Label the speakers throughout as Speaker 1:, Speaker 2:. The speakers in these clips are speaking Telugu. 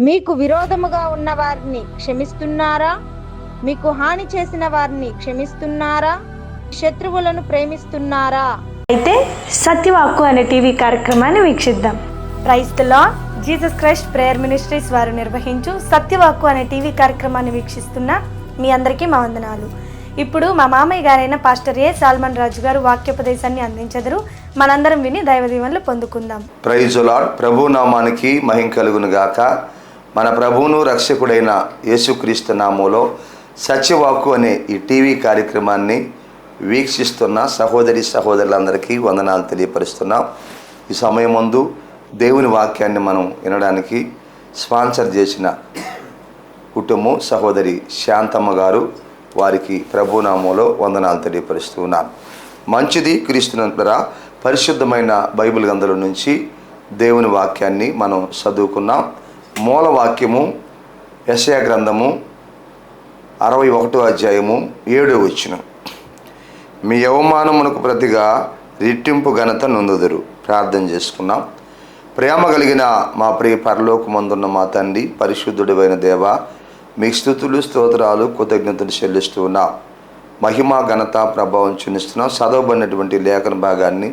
Speaker 1: మీకు విరోధముగా ఉన్న వారిని క్షమిస్తున్నారా? మీకు హాని చేసిన వారిని క్షమిస్తున్నారా? శత్రువులను ప్రేమిస్తున్నారా?
Speaker 2: అయితే సత్యవాక్కు అనే టీవీ కార్యక్రమాన్ని వీక్షిద్దాం. Praise the Lord. Jesus Christ prayer ministries వారు నిర్వహించు సత్యవాక్కు అనే టీవీ కార్యక్రమాన్ని వీక్షిస్తున్న మీ అందరికీ మా వందనాలు. ఇప్పుడు మా మామయ్య గారైన పాస్టర్ ఏ సాల్మన్ రాజు గారు వాక్యోపదేశాన్ని అందించెదరు. మనందరం విని దైవ దీవెనలు పొందుకుందాం.
Speaker 3: Praise the Lord. ప్రభు నామానికి మహిమ కలుగును గాక. మన ప్రభువును రక్షకుడైన యేసుక్రీస్తు నామములో సత్యవాక్కు అనే ఈ టీవీ కార్యక్రమాన్ని వీక్షిస్తున్న సహోదరి సహోదరులందరికీ వందనాలు తెలియపరుస్తున్నాం. ఈ సమయం ముందు దేవుని వాక్యాన్ని మనం వినడానికి స్పాన్సర్ చేసిన కుటుంబం సహోదరి శాంతమ్మ గారు, వారికి ప్రభునామంలో వందనాలు తెలియపరుస్తున్నాను. మంచిది క్రీస్తునంతరా పరిశుద్ధమైన బైబిల్ గ్రంథం నుంచి దేవుని వాక్యాన్ని మనం చదువుకున్నాం. మూల వాక్యము యెషయా గ్రంథము 61వ అధ్యాయము 7వ వచనం. మీ అవమానమునకు ప్రతిగా రెట్టింపు ఘనత నొందుదురు. ప్రార్థన చేసుకున్నాం. ప్రేమ కలిగిన మా ప్రియ పరలోకమందున్న మా తండ్రి, పరిశుద్ధుడైన దేవ, మీకు స్తుతులు స్తోత్రాలు కృతజ్ఞతలు చెల్లిస్తూ ఉన్నాం. మహిమ ఘనత ప్రభావం చూపిస్తున్నాం. చదవబడినటువంటి లేఖన భాగాన్ని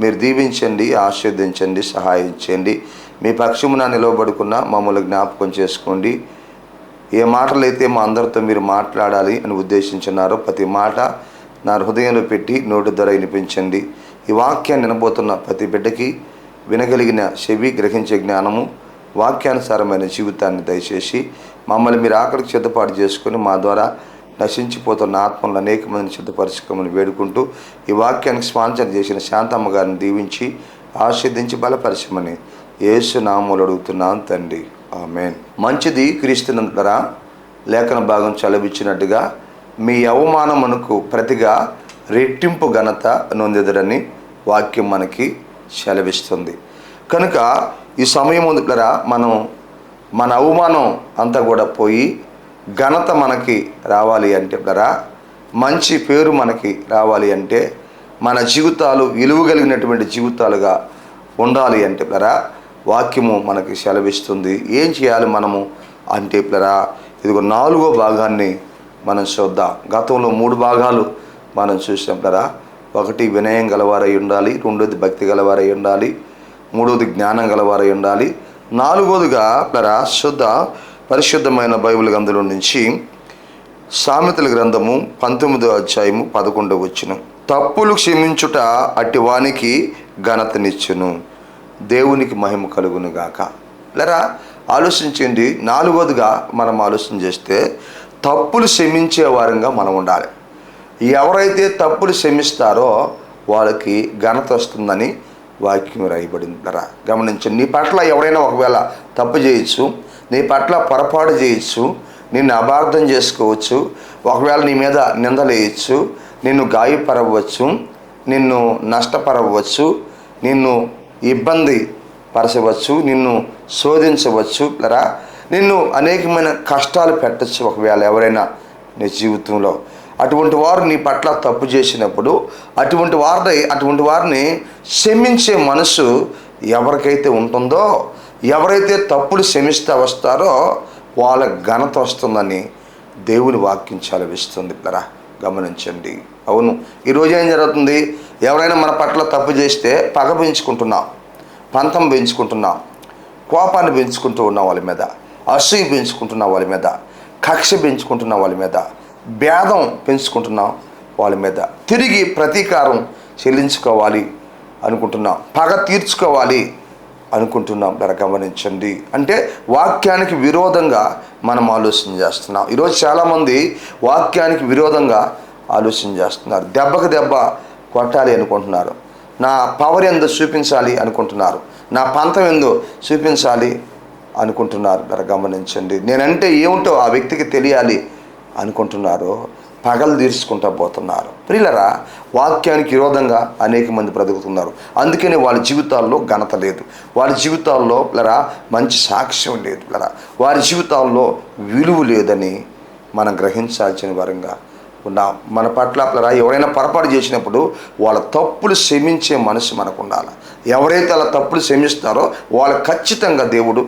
Speaker 3: మీరు దీవించండి, ఆశీర్వదించండి, సహాయం చేయండి. మీ పక్షమున నిలవబడుకున్న మమ్మల్ని జ్ఞాపకం చేసుకోండి. ఏ మాటలైతే మా అందరితో మీరు మాట్లాడాలి అని ఉద్దేశించున్నారో ప్రతి మాట నా హృదయంలో పెట్టి నోటి ద్వారా వినిపించండి. ఈ వాక్యాన్ని వినబోతున్న ప్రతి బిడ్డకి వినగలిగిన చెవి, గ్రహించే జ్ఞానము, వాక్యానుసారమైన జీవితాన్ని దయచేసి మమ్మల్ని మీరు ఆఖరికి సిద్ధపాటు చేసుకొని మా ద్వారా నశించిపోతున్న ఆత్మలను అనేక మందిని సిద్ధపరచుకోమని వేడుకుంటూ ఈ వాక్యానికి స్పాన్సర్ చేసిన శాంతమ్మ గారిని దీవించి ఆశీర్వదించి బలపరచమని యేసు నామములో అడుగుతున్నాను తండ్రి, ఆమేన్. మంచిది క్రీస్తునంతరా లేఖన భాగం చలవిచ్చినట్టుగా మీ అవమానమునకు ప్రతిగా రెట్టింపు ఘనత నొందెదరని వాక్యం మనకి సెలవిస్తుంది. కనుక ఈ సమయం ముందురా మనం మన అవమానం అంతా కూడా పోయి ఘనత మనకి రావాలి అంటే మంచి పేరు మనకి రావాలి అంటే మన జీవితాలు విలువగలిగినటువంటి జీవితాలుగా ఉండాలి అంటే వాక్యము మనకి సెలవిస్తుంది. ఏం చేయాలి మనము అంటే ఇదిగో 4వ భాగాన్ని మనం చూద్దాం. గతంలో 3 భాగాలు మనం చూసాం. 1 వినయం గలవారై ఉండాలి, 2ది భక్తి గలవారై ఉండాలి, 3వది జ్ఞానం గలవారై ఉండాలి, 4వదిగా శుద్ధ పరిశుద్ధమైన బైబిల్ గ్రంథం నుంచి సామెతల గ్రంథము 19వ అధ్యాయము 11వ వచనం. తప్పులు క్షమించుట అట్టి వానికి ఘనతనిచ్చును, దేవునికి మహిమ కలుగును గాక. ఆలోచించండి. 4వదిగా మనం ఆలోచన చేస్తే తప్పులు క్షమించే వారంగా మనం ఉండాలి. ఎవరైతే తప్పులు క్షమిస్తారో వాళ్ళకి ఘనత వస్తుందని వాక్యం రాయబడింది. గమనించండి. నీ పట్ల ఎవరైనా ఒకవేళ తప్పు చేయొచ్చు, నీ పట్ల పొరపాటు చేయొచ్చు, నిన్ను అపార్థం చేసుకోవచ్చు, ఒకవేళ నీ మీద నిందలేయచ్చు, నిన్ను గాయపరవచ్చు, నిన్ను నష్టపరవచ్చు, నిన్ను ఇబ్బంది పరచవచ్చు, నిన్ను శోధించవచ్చు, నిన్ను అనేకమైన కష్టాలు పెట్టచ్చు ఒకవేళ ఎవరైనా నీ జీవితంలో. అటువంటి వారు నీ పట్ల తప్పు చేసినప్పుడు అటువంటి వారిని క్షమించే మనసు ఎవరికైతే ఉంటుందో, ఎవరైతే తప్పులు క్షమిస్తూ వస్తారో వాళ్ళ ఘనత వస్తుందని దేవుని వాక్యం చలవిస్తుంది. గమనించండి. అవును, ఈరోజు ఏం జరుగుతుంది? ఎవరైనా మన పట్ల తప్పు చేస్తే పగ పెంచుకుంటున్నాం, పంతం పెంచుకుంటున్నాం, కోపాన్ని పెంచుకుంటూ ఉన్నాం వాళ్ళ మీద, అసూయ పెంచుకుంటున్నాం వాళ్ళ మీద, కక్ష పెంచుకుంటున్నాం వాళ్ళ మీద, భేదం పెంచుకుంటున్నాం వాళ్ళ మీద, తిరిగి ప్రతీకారం చెల్లించుకోవాలి అనుకుంటున్నాం, పగ తీర్చుకోవాలి అనుకుంటున్నాం. గమనించండి. అంటే వాక్యానికి విరోధంగా మనం ఆలోచన చేస్తున్నాం. ఈరోజు చాలామంది వాక్యానికి విరోధంగా ఆలోచన చేస్తున్నారు. దెబ్బకు దెబ్బ కొట్టాలి అనుకుంటున్నారు, నా పవర్ ఏందో చూపించాలి అనుకుంటున్నారు, నా పంతం ఏందో చూపించాలి అనుకుంటున్నారు. గమనించండి. నేనంటే ఏమిటో ఆ వ్యక్తికి తెలియాలి అనుకుంటున్నారు, పగలు తీర్చుకుంటూ పోతున్నారు. ప్రియులరా, వాక్యానికి విరోధంగా అనేక మంది బ్రతుకుతున్నారు. అందుకనే వాళ్ళ జీవితాల్లో ఘనత లేదు, వాళ్ళ జీవితాల్లో మంచి సాక్ష్యం లేదు, వారి జీవితాల్లో విలువ లేదని మనం గ్రహించాల్సిన వారంగా ఉన్నాం. మన పట్ల ఎవరైనా పొరపాటు చేసినప్పుడు వాళ్ళ తప్పులు క్షమించే మనసు మనకు ఉండాలి. ఎవరైతే అలా తప్పులు క్షమిస్తారో వాళ్ళు ఖచ్చితంగా దేవుడు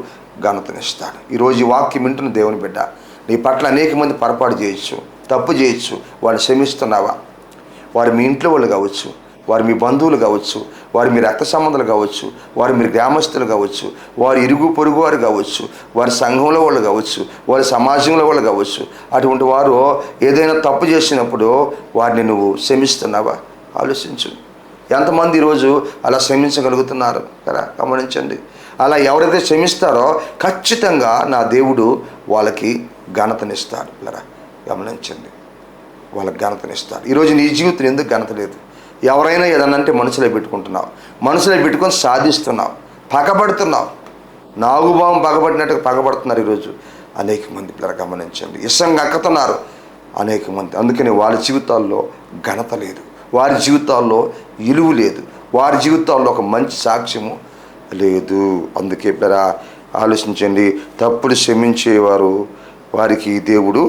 Speaker 3: ఘనతనిస్తాడు. ఈరోజు ఈ వాక్యం వింటున్న దేవుని బిడ్డ, నీ పట్ల అనేక మంది పొరపాటు చేయొచ్చు, తప్పు చేయొచ్చు. వారు క్షమిస్తున్నావా? వారు మీ ఇంట్లో వాళ్ళు కావచ్చు, వారు మీ బంధువులు కావచ్చు, వారు మీ రక్త సంబంధాలు కావచ్చు, వారు మీ గ్రామస్తులు కావచ్చు, వారు ఇరుగు పొరుగు వారు కావచ్చు, వారి సంఘంలో వాళ్ళు కావచ్చు, వారి సమాజంలో వాళ్ళు కావచ్చు. అటువంటి వారు ఏదైనా తప్పు చేసినప్పుడు వారిని నువ్వు క్షమిస్తున్నావా? ఆలోచించు. ఎంతమంది ఈరోజు అలా క్షమించగలుగుతున్నారు కదా? గమనించండి. అలా ఎవరైతే క్షమిస్తారో ఖచ్చితంగా నా దేవుడు వాళ్ళకి ఘనతనిస్తాడు. ఇలా గమనించండి, వాళ్ళకి ఘనతనిస్తాడు. ఈరోజు నీ జీవితం ఎందుకు ఘనత లేదు? ఎవరైనా ఏదన్నా అంటే మనసులో పెట్టుకుంటున్నావు, మనసులో పెట్టుకొని సాధిస్తున్నావు, పగబడుతున్నావు. నాగుబాం పగబడినట్టుగా పగబడుతున్నారు ఈరోజు అనేక మంది. పిల్లలు గమనించండి, ఇష్టంగా అక్కుతున్నారు అనేక మంది. అందుకని వారి జీవితాల్లో ఘనత లేదు, వారి జీవితాల్లో విలువ లేదు, వారి జీవితాల్లో ఒక మంచి సాక్ష్యము లేదు. అందుకే పిల్లరా ఆలోచించండి, తప్పుడు క్షమించేవారు వారికి దేవుడు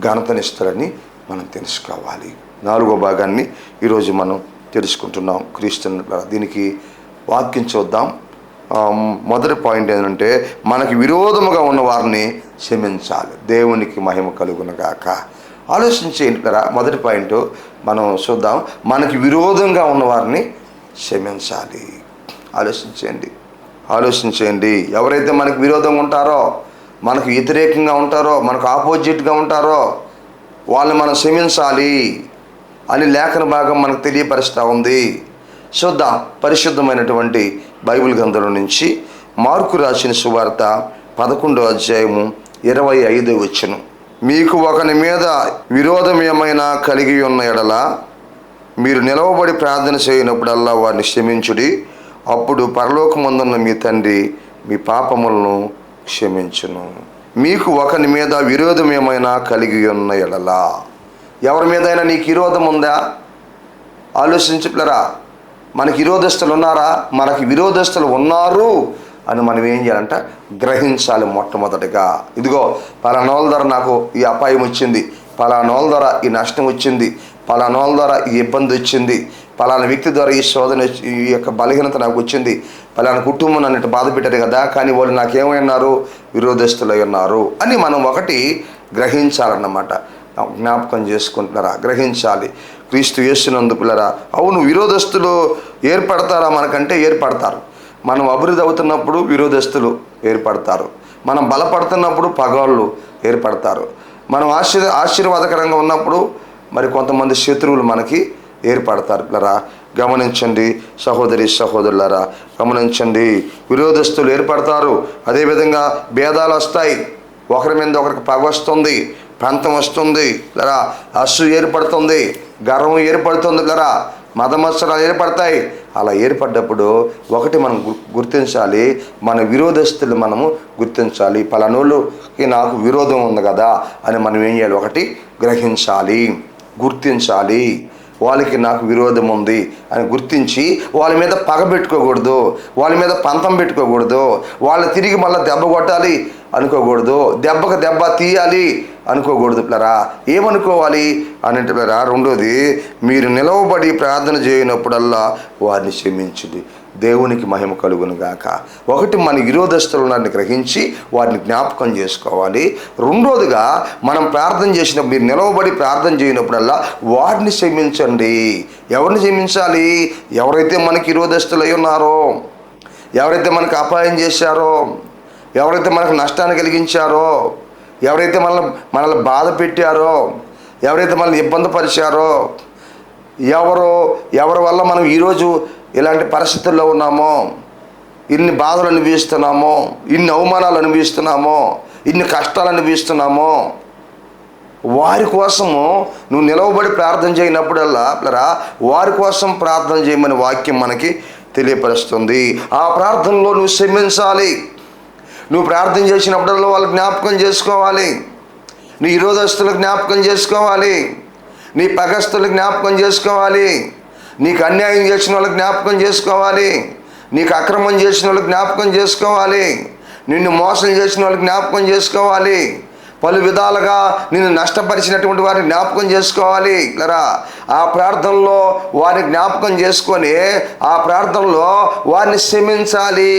Speaker 3: ఘనతనిస్తాడని మనం తెలుసుకోవాలి. 4వ భాగాన్ని ఈరోజు మనం తెలుసుకుంటున్నాం. క్రీస్తుని దీనికి వాక్యం చూద్దాం. మొదటి పాయింట్ ఏంటంటే, మనకి విరోధముగా ఉన్న వారిని క్షమించాలి. దేవునికి మహిమ కలుగునగాక. ఆలోచించేయండి కదా. మొదటి పాయింట్ మనం చూద్దాం, మనకి విరోధంగా ఉన్న వారిని క్షమించాలి. ఆలోచించేయండి. ఎవరైతే మనకు విరోధంగా ఉంటారో, మనకు వ్యతిరేకంగా ఉంటారో, మనకు ఆపోజిట్గా ఉంటారో వాళ్ళని మనం క్షమించాలి అని లేఖన భాగం మనకు తెలియపరుస్తూ ఉంది. చూద్దాం. పరిశుద్ధమైనటువంటి బైబిల్ గ్రంథంలో నుంచి మార్కు రాసిన సువార్త 11వ అధ్యాయము 25వ వచనం. మీకు ఒకని మీద విరోధం ఏమైనా కలిగి ఉన్న ఎడల మీరు నిలవబడి ప్రార్థన చేయనప్పుడల్లా వారిని క్షమించుడి. అప్పుడు పరలోకమందున్న మీ తండ్రి మీ పాపములను క్షమించును. మీకు ఒకని మీద విరోధం ఏమైనా కలిగి ఉన్న ఎడల. ఎవరి మీదైనా నీకు విరోధం ఉందా? ఆలోచించులరా. మనకి విరోధస్తులు ఉన్నారా? మనకి విరోధస్తులు ఉన్నారు అని మనం ఏం చేయాలంట? గ్రహించాలి. మొట్టమొదటిగా ఇదిగో పలానోళ్ళ ద్వారా నాకు ఈ అపాయం వచ్చింది, పలానోళ్ళ ద్వారా ఈ నష్టం వచ్చింది, పలానోళ్ళ ద్వారా ఈ ఇబ్బంది వచ్చింది, పలానా వ్యక్తి ద్వారా ఈ శోధన, ఈ యొక్క బలహీనత నాకు వచ్చింది, పలానా కుటుంబం నన్ను బాధ పెట్టారు కదా, కానీ వాళ్ళు నాకేమైనారు? విరోధస్తులై ఉన్నారు అని మనం ఒకటి గ్రహించాలన్నమాట. జ్ఞాపకం చేసుకుంటున్నారా? గ్రహించాలి. క్రీస్తు యేసునందు పిల్లరా, అవును విరోధస్తులు ఏర్పడతారా? మనకంటే ఏర్పడతారు. మనం అభివృద్ధి అవుతున్నప్పుడు విరోధస్తులు ఏర్పడతారు. మనం బలపడుతున్నప్పుడు పగవాళ్ళు ఏర్పడతారు. మనం ఆశీర్వాదకరంగా ఉన్నప్పుడు మరి కొంతమంది శత్రువులు మనకి ఏర్పడతారు. పిల్లరా గమనించండి. సహోదరి సహోదరులారా గమనించండి. విరోధస్తులు ఏర్పడతారు. అదేవిధంగా భేదాలు వస్తాయి. ఒకరి మీద ఒకరికి పగ వస్తుంది, ప్రాంతం వస్తుంది, లరా అసూయ ఏర్పడుతుంది, గర్వం ఏర్పడుతుంది, లరా మతమత్సరాలు ఏర్పడతాయి. అలా ఏర్పడ్డప్పుడు ఒకటి మనం గుర్తించాలి, మన విరోధస్తులు మనము గుర్తించాలి. పలానోళ్ళకి నాకు విరోధం ఉంది కదా అని మనం ఏం చేయాలి? ఒకటి గ్రహించాలి, గుర్తించాలి. వాళ్ళకి నాకు విరోధం ఉంది అని గుర్తించి వాళ్ళ మీద పగ పెట్టుకోకూడదు, వాళ్ళ మీద పంతం పెట్టుకోకూడదు, వాళ్ళు తిరిగి మళ్ళీ దెబ్బ కొట్టాలి అనుకోకూడదు, దెబ్బకు దెబ్బ తీయాలి అనుకోకూడదు. పిల్లరా ఏమనుకోవాలి అని అంటే పిల్లరా, రెండోది మీరు నిలవబడి ప్రార్థన చేయనప్పుడల్లా వారిని క్షమించుడి, దేవునికి మహిమ కలుగును గాక. ఒకటి మన విరోధస్తులను గ్రహించి వారిని జ్ఞాపకం చేసుకోవాలి. రెండోదిగా మనం ప్రార్థన చేసినప్పుడు, మీరు నిలవబడి ప్రార్థన చేయనప్పుడల్లా వారిని క్షమించండి. ఎవరిని క్షమించాలి? ఎవరైతే మనకి విరోధస్తులై ఉన్నారో, ఎవరైతే మనకు అపాయం చేశారో, ఎవరైతే మనకు నష్టాన్ని కలిగించారో, ఎవరైతే మనల్ని బాధ పెట్టారో, ఎవరైతే మనల్ని ఇబ్బంది పరిచారో, ఎవరి వల్ల మనం ఈరోజు ఇలాంటి పరిస్థితుల్లో ఉన్నామో, ఇన్ని బాధలు అనుభవిస్తున్నామో, ఇన్ని అవమానాలు అనుభవిస్తున్నామో, ఇన్ని కష్టాలు అనుభవిస్తున్నామో, వారి కోసము నువ్వు నిలవబడి ప్రార్థన చేయనప్పుడల్లా వారి కోసం ప్రార్థన చేయమని వాక్యం మనకి తెలియపరుస్తుంది. ఆ ప్రార్థనలో నువ్వు క్షమించాలి. నువ్వు ప్రార్థన చేసినప్పుడల్లా వాళ్ళు జ్ఞాపకం చేసుకోవాలి. నీ విరోధస్తులు జ్ఞాపకం చేసుకోవాలి, నీ పగస్తులు జ్ఞాపకం చేసుకోవాలి, నీకు అన్యాయం చేసిన వాళ్ళకి జ్ఞాపకం చేసుకోవాలి, నీకు అక్రమం చేసిన వాళ్ళకి జ్ఞాపకం చేసుకోవాలి, నిన్ను మోసం చేసిన వాళ్ళకి జ్ఞాపకం చేసుకోవాలి, పలు విధాలుగా నిన్ను నష్టపరిచినటువంటి వారిని జ్ఞాపకం చేసుకోవాలి. లరా ఆ ప్రార్థనలో వారిని జ్ఞాపకం చేసుకొని ఆ ప్రార్థనలో వారిని క్షమించాలి.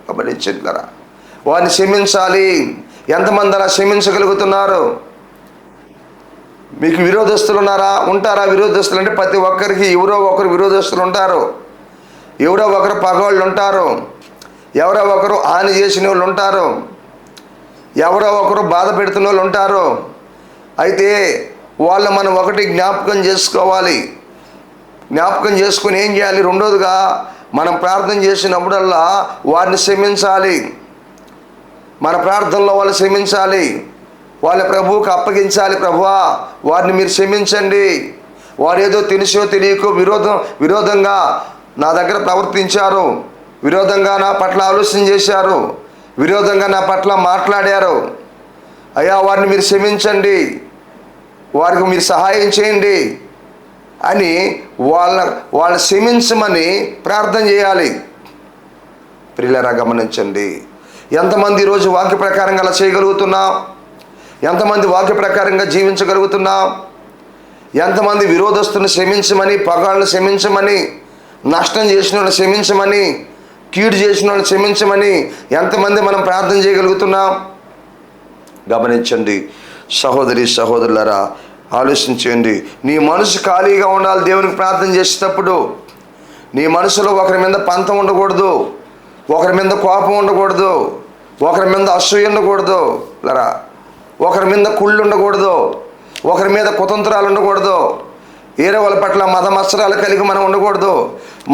Speaker 3: గమనించండి లరా, వారిని క్షమించాలి. ఎంతమంది అలా క్షమించగలుగుతున్నారు? మీకు విరోధస్తులు ఉంటారా? విరోధస్తులు అంటే ప్రతి ఒక్కరికి ఎవరో ఒకరు విరోధస్తులు ఉంటారు, ఎవరో ఒకరు పగవాళ్ళు ఉంటారు, ఎవరో ఒకరు హాని చేసిన వాళ్ళు ఉంటారు, ఎవరో ఒకరు బాధ పెడుతున్న వాళ్ళు ఉంటారు. అయితే వాళ్ళు మనం ఒకటి జ్ఞాపకం చేసుకోవాలి. జ్ఞాపకం చేసుకుని ఏం చేయాలి? రెండోదిగా మనం ప్రార్థన చేసినప్పుడల్లా వారిని క్షమించాలి. మన ప్రార్థనలో వాళ్ళు క్షమించాలి. వాళ్ళ ప్రభువుకి అప్పగించాలి. ప్రభువా, వారిని మీరు క్షమించండి. వారు ఏదో తెలిసో తెలియకో విరోధంగా నా దగ్గర ప్రవర్తించారు, విరోధంగా నా పట్ల ఆలోచన చేశారు, విరోధంగా నా పట్ల మాట్లాడారు. అయ్యా, వారిని మీరు క్షమించండి, వారికి మీరు సహాయం చేయండి అని వాళ్ళ క్షమించమని ప్రార్థన చేయాలి. ప్రియులారా, గమనించండి. ఎంతమంది ఈరోజు వాక్య ప్రకారంగా అలా చేయగలుగుతున్నాం? ఎంతమంది వాక్య ప్రకారంగా జీవించగలుగుతున్నాం? ఎంతమంది విరోధస్తులను క్షమించమని, పగాళ్ళను క్షమించమని, నష్టం చేసిన వాళ్ళని క్షమించమని, కీడు చేసిన వాళ్ళని క్షమించమని ఎంతమంది మనం ప్రార్థన చేయగలుగుతున్నాం? గమనించండి సహోదరి సహోదరులారా, ఆలోచించండి. నీ మనసు ఖాళీగా ఉండాలి. దేవునికి ప్రార్థన చేసేటప్పుడు నీ మనసులో ఒకరి మీద పంతం ఉండకూడదు, ఒకరి మీద కోపం ఉండకూడదు, ఒకరి మీద అసూయ ఉండకూడదు, లరా ఒకరి మీద కుళ్ళు ఉండకూడదు, ఒకరి మీద కుతంత్రాలు ఉండకూడదు, వేరే వాళ్ళ పట్ల మత మత్సరాలు కలిగి మనం ఉండకూడదు.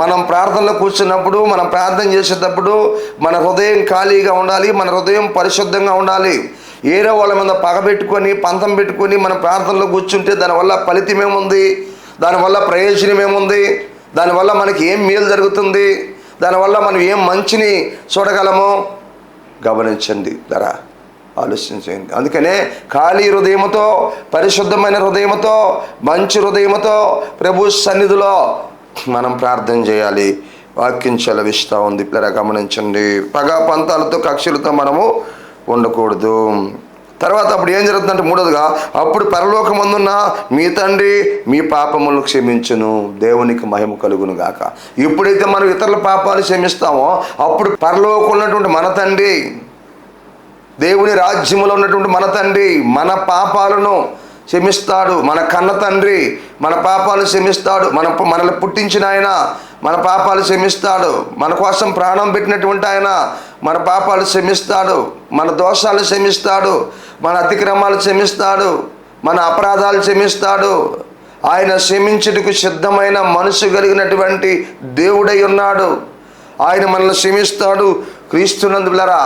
Speaker 3: మనం ప్రార్థనలో కూర్చున్నప్పుడు, మనం ప్రార్థన చేసేటప్పుడు మన హృదయం ఖాళీగా ఉండాలి, మన హృదయం పరిశుద్ధంగా ఉండాలి. ఏరే వాళ్ళ మీద పగబెట్టుకొని పంతం పెట్టుకొని మనం ప్రార్థనలో కూర్చుంటే దానివల్ల ఫలితం ఏముంది? దానివల్ల ప్రయోజనం ఏముంది? దానివల్ల మనకి ఏం మేలు జరుగుతుంది? దానివల్ల మనం ఏం మంచిని చూడగలము? గమనించండి, ధర ఆలోచించండి. అందుకనే ఖాళీ హృదయముతో, పరిశుద్ధమైన హృదయముతో, మంచి హృదయముతో ప్రభు సన్నిధిలో మనం ప్రార్థన చేయాలి. వాక్యం సెలవిస్తూ ఉంది. పిల్లరా, గమనించండి. పగా పంతాలతో కక్షలతో మనము ఉండకూడదు. తర్వాత అప్పుడు ఏం జరుగుతుందంటే మూడోదిగా, అప్పుడు పరలోకమందున్న మీ తండ్రి మీ పాపములను క్షమించును, దేవునికి మహిమ కలుగును గాక. ఎప్పుడైతే మనం ఇతరుల పాపాలు క్షమిస్తామో అప్పుడు పరలోకం ఉన్నటువంటి మన తండ్రి, దేవుని రాజ్యములో ఉన్నటువంటి మన తండ్రి మన పాపాలను క్షమిస్తాడు. మన కన్న తండ్రి మన పాపాలు క్షమిస్తాడు. మనల్ని పుట్టించిన ఆయన మన పాపాలు క్షమిస్తాడు. మన కోసం ప్రాణం పెట్టినటువంటి ఆయన మన పాపాలు క్షమిస్తాడు, మన దోషాలు క్షమిస్తాడు, మన అతిక్రమాలు క్షమిస్తాడు, మన అపరాధాలు క్షమిస్తాడు. ఆయన క్షమించుటకు సిద్ధమైన మనసు కలిగినటువంటి దేవుడై ఉన్నాడు. ఆయన మనల్ని క్షమిస్తాడు క్రీస్తునందులరా.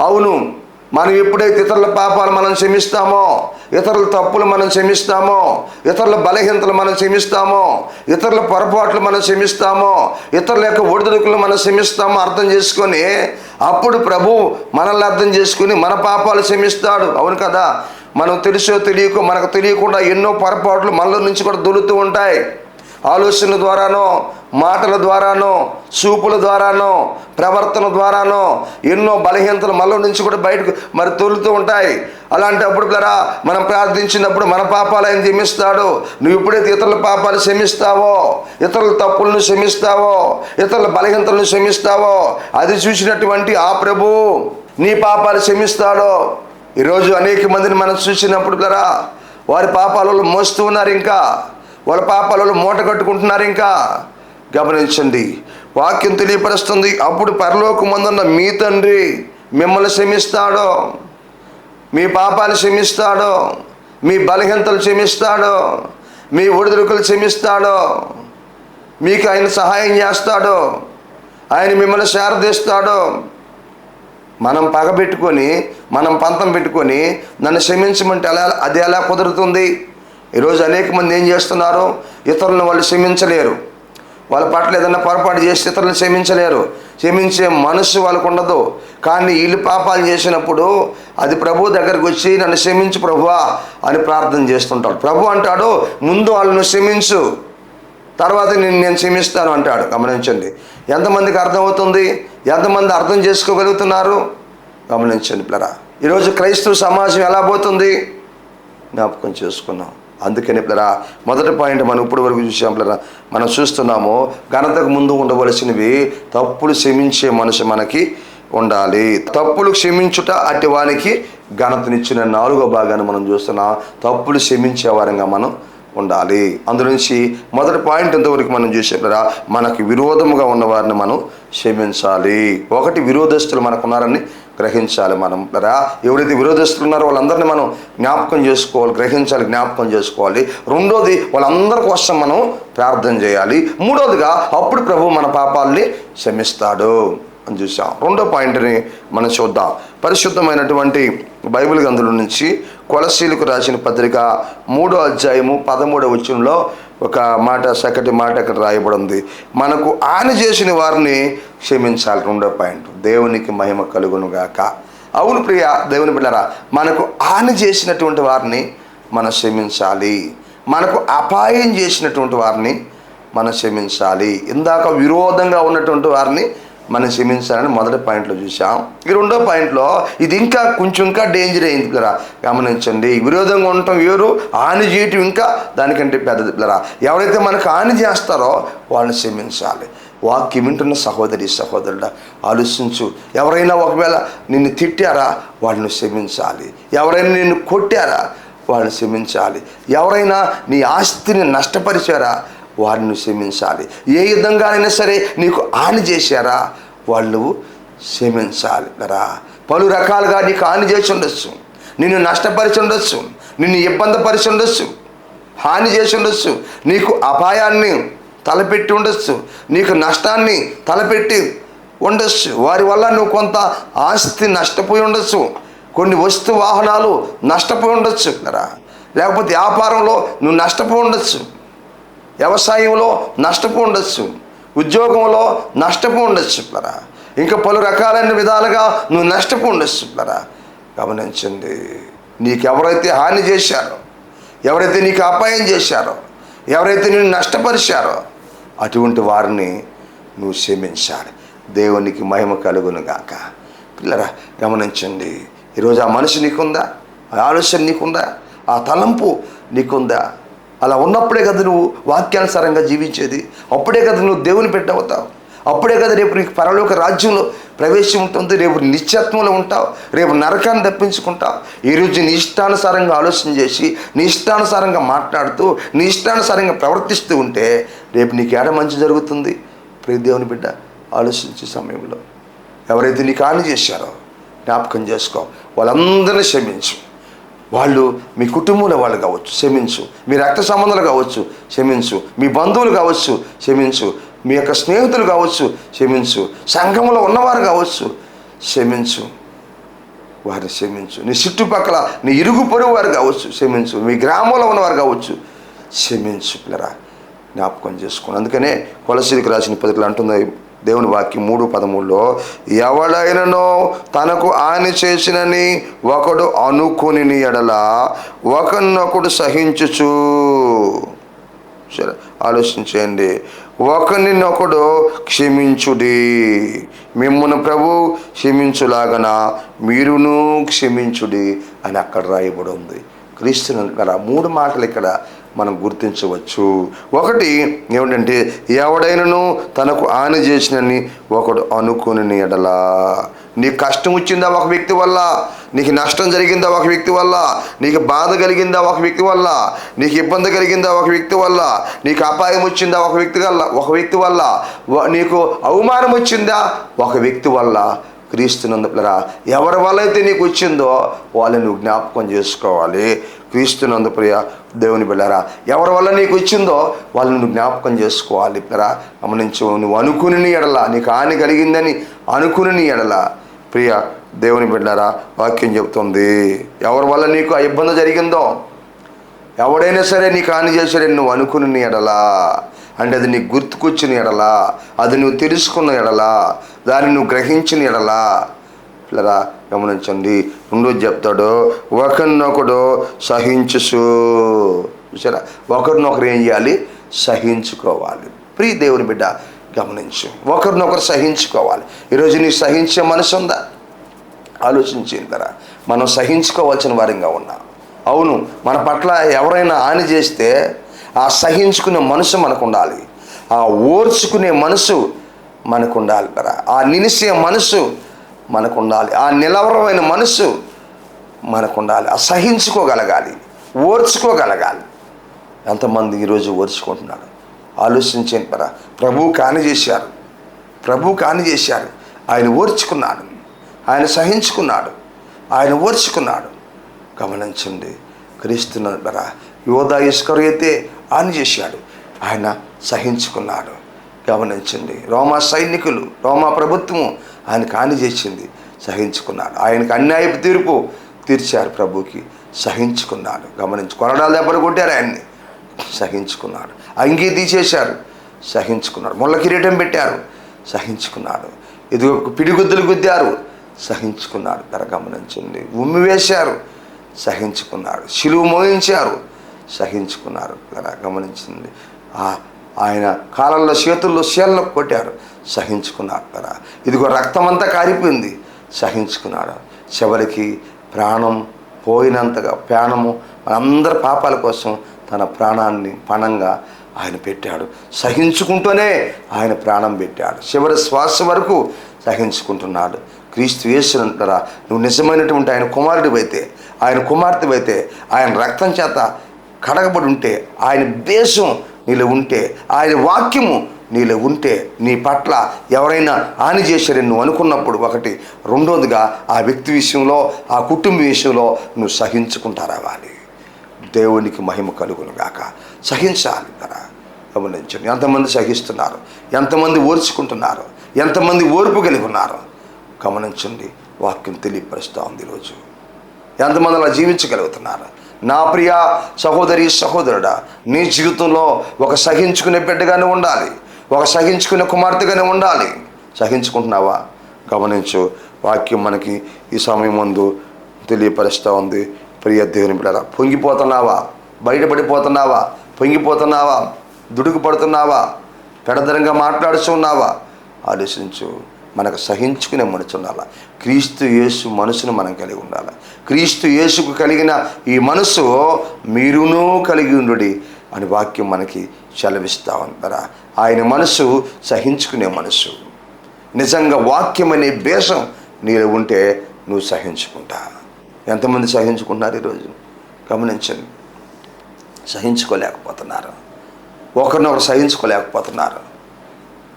Speaker 3: అవును, మనం ఎప్పుడైతే ఇతరుల పాపాలు మనం క్షమిస్తామో, ఇతరుల తప్పులు మనం క్షమిస్తామో, ఇతరుల బలహీనతలు మనం క్షమిస్తామో, ఇతరుల పొరపాట్లు మనం క్షమిస్తామో, ఇతరుల యొక్క ఒడిదుడుకులు మనం క్షమిస్తామో అర్థం చేసుకొని అప్పుడు ప్రభు మనల్ని అర్థం చేసుకుని మన పాపాలు క్షమిస్తాడు. అవును కదా? మనం తెలుసో తెలియకో మనకు తెలియకుండా ఎన్నో పొరపాట్లు మనలో నుంచి కూడా దొరుకుతూ ఉంటాయి. ఆలోచన ద్వారానో, మాటల ద్వారానో, చూపుల ద్వారానో, ప్రవర్తన ద్వారానో ఎన్నో బలహీనతలు మనలో నుంచి కూడా బయటకు తొలుతూ ఉంటాయి. అలాంటప్పుడు కదా మనం ప్రార్థించినప్పుడు మన పాపాలు ఆయన క్షమిస్తాడు. నువ్వు ఎప్పుడైతే ఇతరుల పాపాలు క్షమిస్తావో, ఇతరుల తప్పులను క్షమిస్తావో, ఇతరుల బలహీనతలను క్షమిస్తావో అది చూసినటువంటి ఆ ప్రభు నీ పాపాలు క్షమిస్తాడో. ఈరోజు అనేక మందిని మనం చూసినప్పుడు కదా వారి పాపాలలో మోస్తూ ఉన్నారు, ఇంకా వాళ్ళ పాపాలలో మూట కట్టుకుంటున్నారు. ఇంకా గమనించండి, వాక్యం తెలియపరుస్తుంది. అప్పుడు పరలోకమందున్న మీ తండ్రి మిమ్మల్ని క్షమిస్తాడు, మీ పాపాలు క్షమిస్తాడు, మీ బలహీనతలు క్షమిస్తాడు, మీ ఒడిదుడుకులు క్షమిస్తాడు, మీకు ఆయన సహాయం చేస్తాడు, ఆయన మిమ్మల్ని శారదీస్తాడు. మనం పగబెట్టుకొని, మనం పంతం పెట్టుకొని నన్ను క్షమించమంటే అది ఎలా కుదురుతుంది? ఈరోజు అనేక మంది ఏం చేస్తున్నారు? ఇతరులను వాళ్ళు క్షమించలేరు. వాళ్ళ పట్ల ఏదైనా పొరపాటు చేసి ఇతరులను క్షమించలేరు. క్షమించే మనస్సు వాళ్ళకు ఉండదు. కానీ వీళ్ళు పాపాలు చేసినప్పుడు అది ప్రభు దగ్గరకు వచ్చి నన్ను క్షమించు ప్రభువా అని ప్రార్థన చేస్తుంటాడు. ప్రభు అంటాడు, ముందు వాళ్ళను క్షమించు, తర్వాత నేను క్షమిస్తాను అంటాడు. గమనించండి, ఎంతమందికి అర్థమవుతుంది? ఎంతమంది అర్థం చేసుకోగలుగుతున్నారు? గమనించండి పిల్లరా. ఈరోజు క్రైస్తవ సమాజం ఎలా పోతుంది జ్ఞాపకం చేసుకున్నాం. అందుకని పిల్లరా, మొదటి పాయింట్ మనం ఇప్పుడు వరకు చూసాం పిల్లరా, మనం చూస్తున్నాము ఘనతకు ముందు ఉండవలసినవి తప్పులు క్షమించే మనసు మనకి ఉండాలి. తప్పులు క్షమించుట అట్టి వానికి ఘనతనిచ్చిన 4వ భాగాన్ని మనం చూస్తున్నాం. తప్పులు క్షమించే వారంగా మనం ఉండాలి. అందులోంచి మొదటి పాయింట్ ఎంతవరకు మనం చూసేరా, మనకు విరోధముగా ఉన్న వారిని మనం క్షమించాలి. ఒకటి, విరోధస్తులు మనకు ఉన్నారని గ్రహించాలి. మనం ఎవరైతే విరోధస్తులు ఉన్నారో వాళ్ళందరినీ మనం జ్ఞాపకం చేసుకోవాలి, గ్రహించాలి, జ్ఞాపకం చేసుకోవాలి. రెండోది, వాళ్ళందరి కోసం మనం ప్రార్థన చేయాలి. మూడోదిగా, అప్పుడు ప్రభు మన పాపాలని క్షమిస్తాడు అని చూసాం. రెండో పాయింట్ని మనం చూద్దాం. పరిశుద్ధమైనటువంటి బైబిల్ గ్రంథం నుంచి కొలసీలకు రాసిన పత్రిక 3వ అధ్యాయము 13వ వచనంలో ఒక మాట, చక్కటి మాట ఇక్కడ రాయబడి ఉంది. మనకు హాని చేసిన వారిని క్షమించాలి. రెండో పాయింట్, దేవునికి మహిమ కలుగును గాక. అవును ప్రియ దేవుని బిడ్డలారా, మనకు హాని చేసినటువంటి వారిని మనం క్షమించాలి. మనకు అపాయం చేసినటువంటి వారిని మనం క్షమించాలి. ఇందాక విరోధంగా ఉన్నటువంటి వారిని మనం క్షమించాలని మొదటి పాయింట్లో చూసాం. ఈ రెండో పాయింట్లో ఇది ఇంకా డేంజర్ అయింది పిల్లరా. గమనించండి, విరోధంగా ఉండటం వేరు, హాని చేయటం ఇంకా దానికంటే పెద్దది పిల్లరా. ఎవరైతే మనకు హాని చేస్తారో వాళ్ళని క్షమించాలి. వాక్యం వింటున్న సహోదరుడా ఆలోచించు. ఎవరైనా ఒకవేళ నిన్ను తిట్టారా వాళ్ళని క్షమించాలి. ఎవరైనా నిన్ను కొట్టారా వాళ్ళని క్షమించాలి. ఎవరైనా నీ ఆస్తిని నష్టపరిచారా వారిని క్షమించాలి. ఏ విధంగానైనా సరే నీకు హాని చేశారా వాళ్ళు క్షమించాలి కదా. పలు రకాలుగా నీకు హాని చేసి ఉండొచ్చు, నిన్ను నష్టపరిచి ఉండొచ్చు, నిన్ను ఇబ్బందిపరిచి ఉండొచ్చు, హాని చేసి ఉండొచ్చు, నీకు అపాయాన్ని తలపెట్టి ఉండొచ్చు, నీకు నష్టాన్ని తలపెట్టి ఉండొచ్చు. వారి వల్ల నువ్వు కొంత ఆస్తి నష్టపోయి ఉండొచ్చు, కొన్ని వస్తు వాహనాలు నష్టపోయి ఉండొచ్చు కదా. లేకపోతే వ్యాపారంలో నువ్వు నష్టపోయి ఉండొచ్చు, వ్యవసాయంలో నష్టపోయి ఉండొచ్చు, ఉద్యోగంలో నష్టపోయి ఉండొచ్చు పిల్లరా. ఇంకా పలు రకాలైన విధాలుగా నువ్వు నష్టపోయి ఉండొచ్చు పిల్లరా. గమనించండి, నీకు ఎవరైతే హాని చేశారో, ఎవరైతే నీకు అపాయం చేశారో, ఎవరైతే నిన్ను నష్టపరిచారో అటువంటి వారిని నువ్వు క్షమించాలి. దేవునికి మహిమ కలుగును గాక. పిల్లరా గమనించండి, ఈరోజు ఆ మనసు నీకుందా, ఆ ఆలోచన నీకుందా, ఆ తలంపు నీకుందా? అలా ఉన్నప్పుడే కదా నువ్వు వాక్యానుసారంగా జీవించేది. అప్పుడే కదా నువ్వు దేవుని పెట్టవుతావు. అప్పుడే కదా రేపు నీకు పరలోక రాజ్యంలో ప్రవేశం ఉంటుంది. రేపు నిత్యత్వంలో ఉంటావు, రేపు నరకాన్ని తప్పించుకుంటావు. ఈరోజు నీ ఇష్టానుసారంగా ఆలోచన చేసి, నీ ఇష్టానుసారంగా మాట్లాడుతూ, నీ ఇష్టానుసారంగా ప్రవర్తిస్తూ ఉంటే రేపు నీకు ఏడ మంచి జరుగుతుంది? ప్రియ దేవుని బిడ్డ, ఆలోచించే సమయంలో ఎవరైతే నీకు హాని చేశారో జ్ఞాపకం చేసుకో. వాళ్ళందరినీ క్షమించు. వాళ్ళు మీ కుటుంబంలో వాళ్ళు కావచ్చు, క్షమించు. మీ రక్త సంబంధాలు కావచ్చు, క్షమించు. మీ బంధువులు కావచ్చు, క్షమించు. మీ యొక్క స్నేహితులు కావచ్చు, క్షమించు. సంఘంలో ఉన్నవారు కావచ్చు, క్షమించు. వారిని క్షమించు. నీ చుట్టుపక్కల నీ ఇరుగు పొరుగు వారు కావచ్చు, క్షమించు. మీ గ్రామంలో ఉన్నవారు కావచ్చు, క్షమించు పిల్లరా. జ్ఞాపకం చేసుకోండి. అందుకనే కొలసీలకు రాసిన పత్రికలు అంటుంది దేవుని వాక్యం 3:13లో, ఎవడైనను తనకు హాని చేసినని ఒకడు అనుకుని ఎడల ఒకరినొకడు సహించుచు. సరే ఆలోచించండి, ఒకరినొకడు క్షమించుడి, మిమ్మును ప్రభు క్షమించులాగన మీరును క్షమించుడి అని అక్కడ రాయబడి ఉంది. క్రీస్తుని కదా 3 మాటలు ఇక్కడ మనం గుర్తించవచ్చు. ఒకటి ఏమిటంటే, ఎవడైనను తనకు హాని చేసినని ఒకడు అనుకుని ఎడలా. నీకు కష్టం వచ్చిందా ఒక వ్యక్తి వల్ల, నీకు నష్టం జరిగిందా ఒక వ్యక్తి వల్ల, నీకు బాధ కలిగిందా ఒక వ్యక్తి వల్ల, నీకు ఇబ్బంది కలిగిందా ఒక వ్యక్తి వల్ల, నీకు అపాయం వచ్చిందా ఒక వ్యక్తి వల్ల, నీకు అవమానం వచ్చిందా ఒక వ్యక్తి వల్ల, క్రీస్తునందులరా ఎవరి వల్ల అయితే నీకు వచ్చిందో వాళ్ళని నువ్వు జ్ఞాపకం చేసుకోవాలి. క్రీస్తునందు ప్రియ దేవుని బిడ్డలారా, ఎవరి వల్ల నీకు వచ్చిందో వాళ్ళని నువ్వు జ్ఞాపకం చేసుకోవాలి. పిల్లరా గమనించు, నువ్వు అనుకుని ఎడల, నీకు హాని కలిగిందని అనుకుని ఎడల, ప్రియ దేవుని బిడ్డలారా వాక్యం చెబుతుంది, ఎవరి వల్ల నీకు ఆ ఇబ్బంది జరిగిందో, ఎవడైనా సరే నీకు హాని చేశాడని నువ్వు అనుకుని ఎడలా, అంటే అది నీకు గుర్తుకొచ్చిన ఎడలా, అది నువ్వు తెలుసుకున్న ఎడలా, దాన్ని నువ్వు గ్రహించిన ఎడలా, పిల్లరా గమనించండి. రెండోది చెప్తాడు, ఒకరినొకడు సహించుసు. చూసారా, ఒకరినొకరు ఏం చేయాలి? సహించుకోవాలి. ప్రియ దేవుని బిడ్డ గమనించు, ఒకరినొకరు సహించుకోవాలి. ఈరోజు నీకు సహించే మనసు ఉందా? ఆలోచించిన కదా, మనం సహించుకోవాల్సిన వారంగా ఉన్నాం. అవును, మన పట్ల ఎవరైనా హాని చేస్తే ఆ సహించుకునే మనసు మనకు ఉండాలి, ఆ ఓర్చుకునే మనసు మనకు ఉండాలి కదా, ఆ నిలిసే మనసు మనకు ఉండాలి. ఆ నిలవరమైన మనసు మనకు ఉండాలి. అసహించుకోగలగాలి, ఓర్చుకోగలగాలి. ఎంతమంది ఈరోజు ఓర్చుకుంటున్నాడు? ఆలోచించండి. ప్రభువు కాని చేశారు. ఆయన ఓర్చుకున్నాడు, ఆయన సహించుకున్నాడు, ఆయన ఓర్చుకున్నాడు. గమనించండి. క్రీస్తునందరా యోధా ఇస్కరియోతే హాని చేశాడు, ఆయన సహించుకున్నాడు. గమనించండి. రోమా సైనికులు, రోమా ప్రభుత్వము ఆయనకు హాని చేసింది, సహించుకున్నాడు. ఆయనకు అన్యాయపు తీర్పు తీర్చారు, ప్రభుకి సహించుకున్నాడు. గమనించు. కొరడాల దెబ్బలు కొట్టారు, ఆయన్ని సహించుకున్నాడు. అంగీ తీసేశారు, సహించుకున్నాడు. ముళ్ళ కిరీటం పెట్టారు, సహించుకున్నాడు. ఇదిగో పిడిగుద్దులు గుద్దారు, సహించుకున్నాడు. గమనించండి. ఉమ్మి వేశారు, సహించుకున్నాడు. శిలువ మోయించారు, సహించుకున్నారు. గమనించండి. ఆయన కాలంలో చేతుల్లో శీలను కొట్టారు, సహించుకున్నాడు. ఇదిగో రక్తమంతా కారిపోయింది, సహించుకున్నాడు. చివరికి ప్రాణం పోయినంతగా మనందరి పాపాల కోసం తన ప్రాణాన్ని పణంగా ఆయన పెట్టాడు. సహించుకుంటూనే ఆయన ప్రాణం పెట్టాడు. చివరి శ్వాస వరకు సహించుకుంటున్నాడు. క్రీస్తు యేసునంటారా, నువ్వు నిజమైనటువంటి ఆయన కుమారుడివైతే, ఆయన కుమార్తెవైతే, ఆయన రక్తం చేత కడగబడి ఉంటే, ఆయన దేశం నీలో ఉంటే, ఆయన వాక్యము నీలో ఉంటే, నీ పట్ల ఎవరైనా హాని చేశారని నువ్వు అనుకున్నప్పుడు ఒకటి, రెండోదిగా ఆ వ్యక్తి విషయంలో, ఆ కుటుంబ విషయంలో నువ్వు సహించుకుంటా రావాలి. దేవునికి మహిమ కలుగును గాక. సహించాలి కదా. గమనించండి. ఎంతమంది సహిస్తున్నారు, ఎంతమంది ఓర్చుకుంటున్నారు, ఎంతమంది ఓర్పు కలిగి ఉన్నారు. గమనించండి. వాక్యం తెలియపరుస్తూ ఉంది ఈరోజు. ఎంతమంది అలా జీవించగలుగుతున్నారు? నా ప్రియ సహోదరి సహోదరుడా, నీ జీవితంలో ఒక సహించుకునే బిడ్డగానే ఉండాలి, ఒక సహించుకునే కుమార్తెగానే ఉండాలి. సహించుకుంటున్నావా? గమనించు. వాక్యం మనకి ఈ సమయం ముందు తెలియపరుస్తూ ఉంది. ప్రియ దేవుని బిడ్డలారా, పొంగిపోతున్నావా? బయటపడిపోతున్నావా? పొంగిపోతున్నావా? దుడుకు పడుతున్నావా? పెడదరంగా మాట్లాడుతున్నావా? ఆలోచించు. మనకు సహించుకునే మనసు ఉండాలి. క్రీస్తు యేసు మనసును మనం కలిగి ఉండాలి. క్రీస్తు యేసుకు కలిగిన ఈ మనసు మీరును కలిగి ఉండుడి అని వాక్యం మనకి సెలవిస్తూ ఉంటారా. ఆయన మనసు సహించుకునే మనసు. నిజంగా వాక్యం అనే బేషం నీలో ఉంటే నువ్వు సహించుకుంటా. ఎంతమంది సహించుకుంటున్నారు ఈరోజు? గమనించండి. సహించుకోలేకపోతున్నారు, ఒకరినొకరు సహించుకోలేకపోతున్నారు.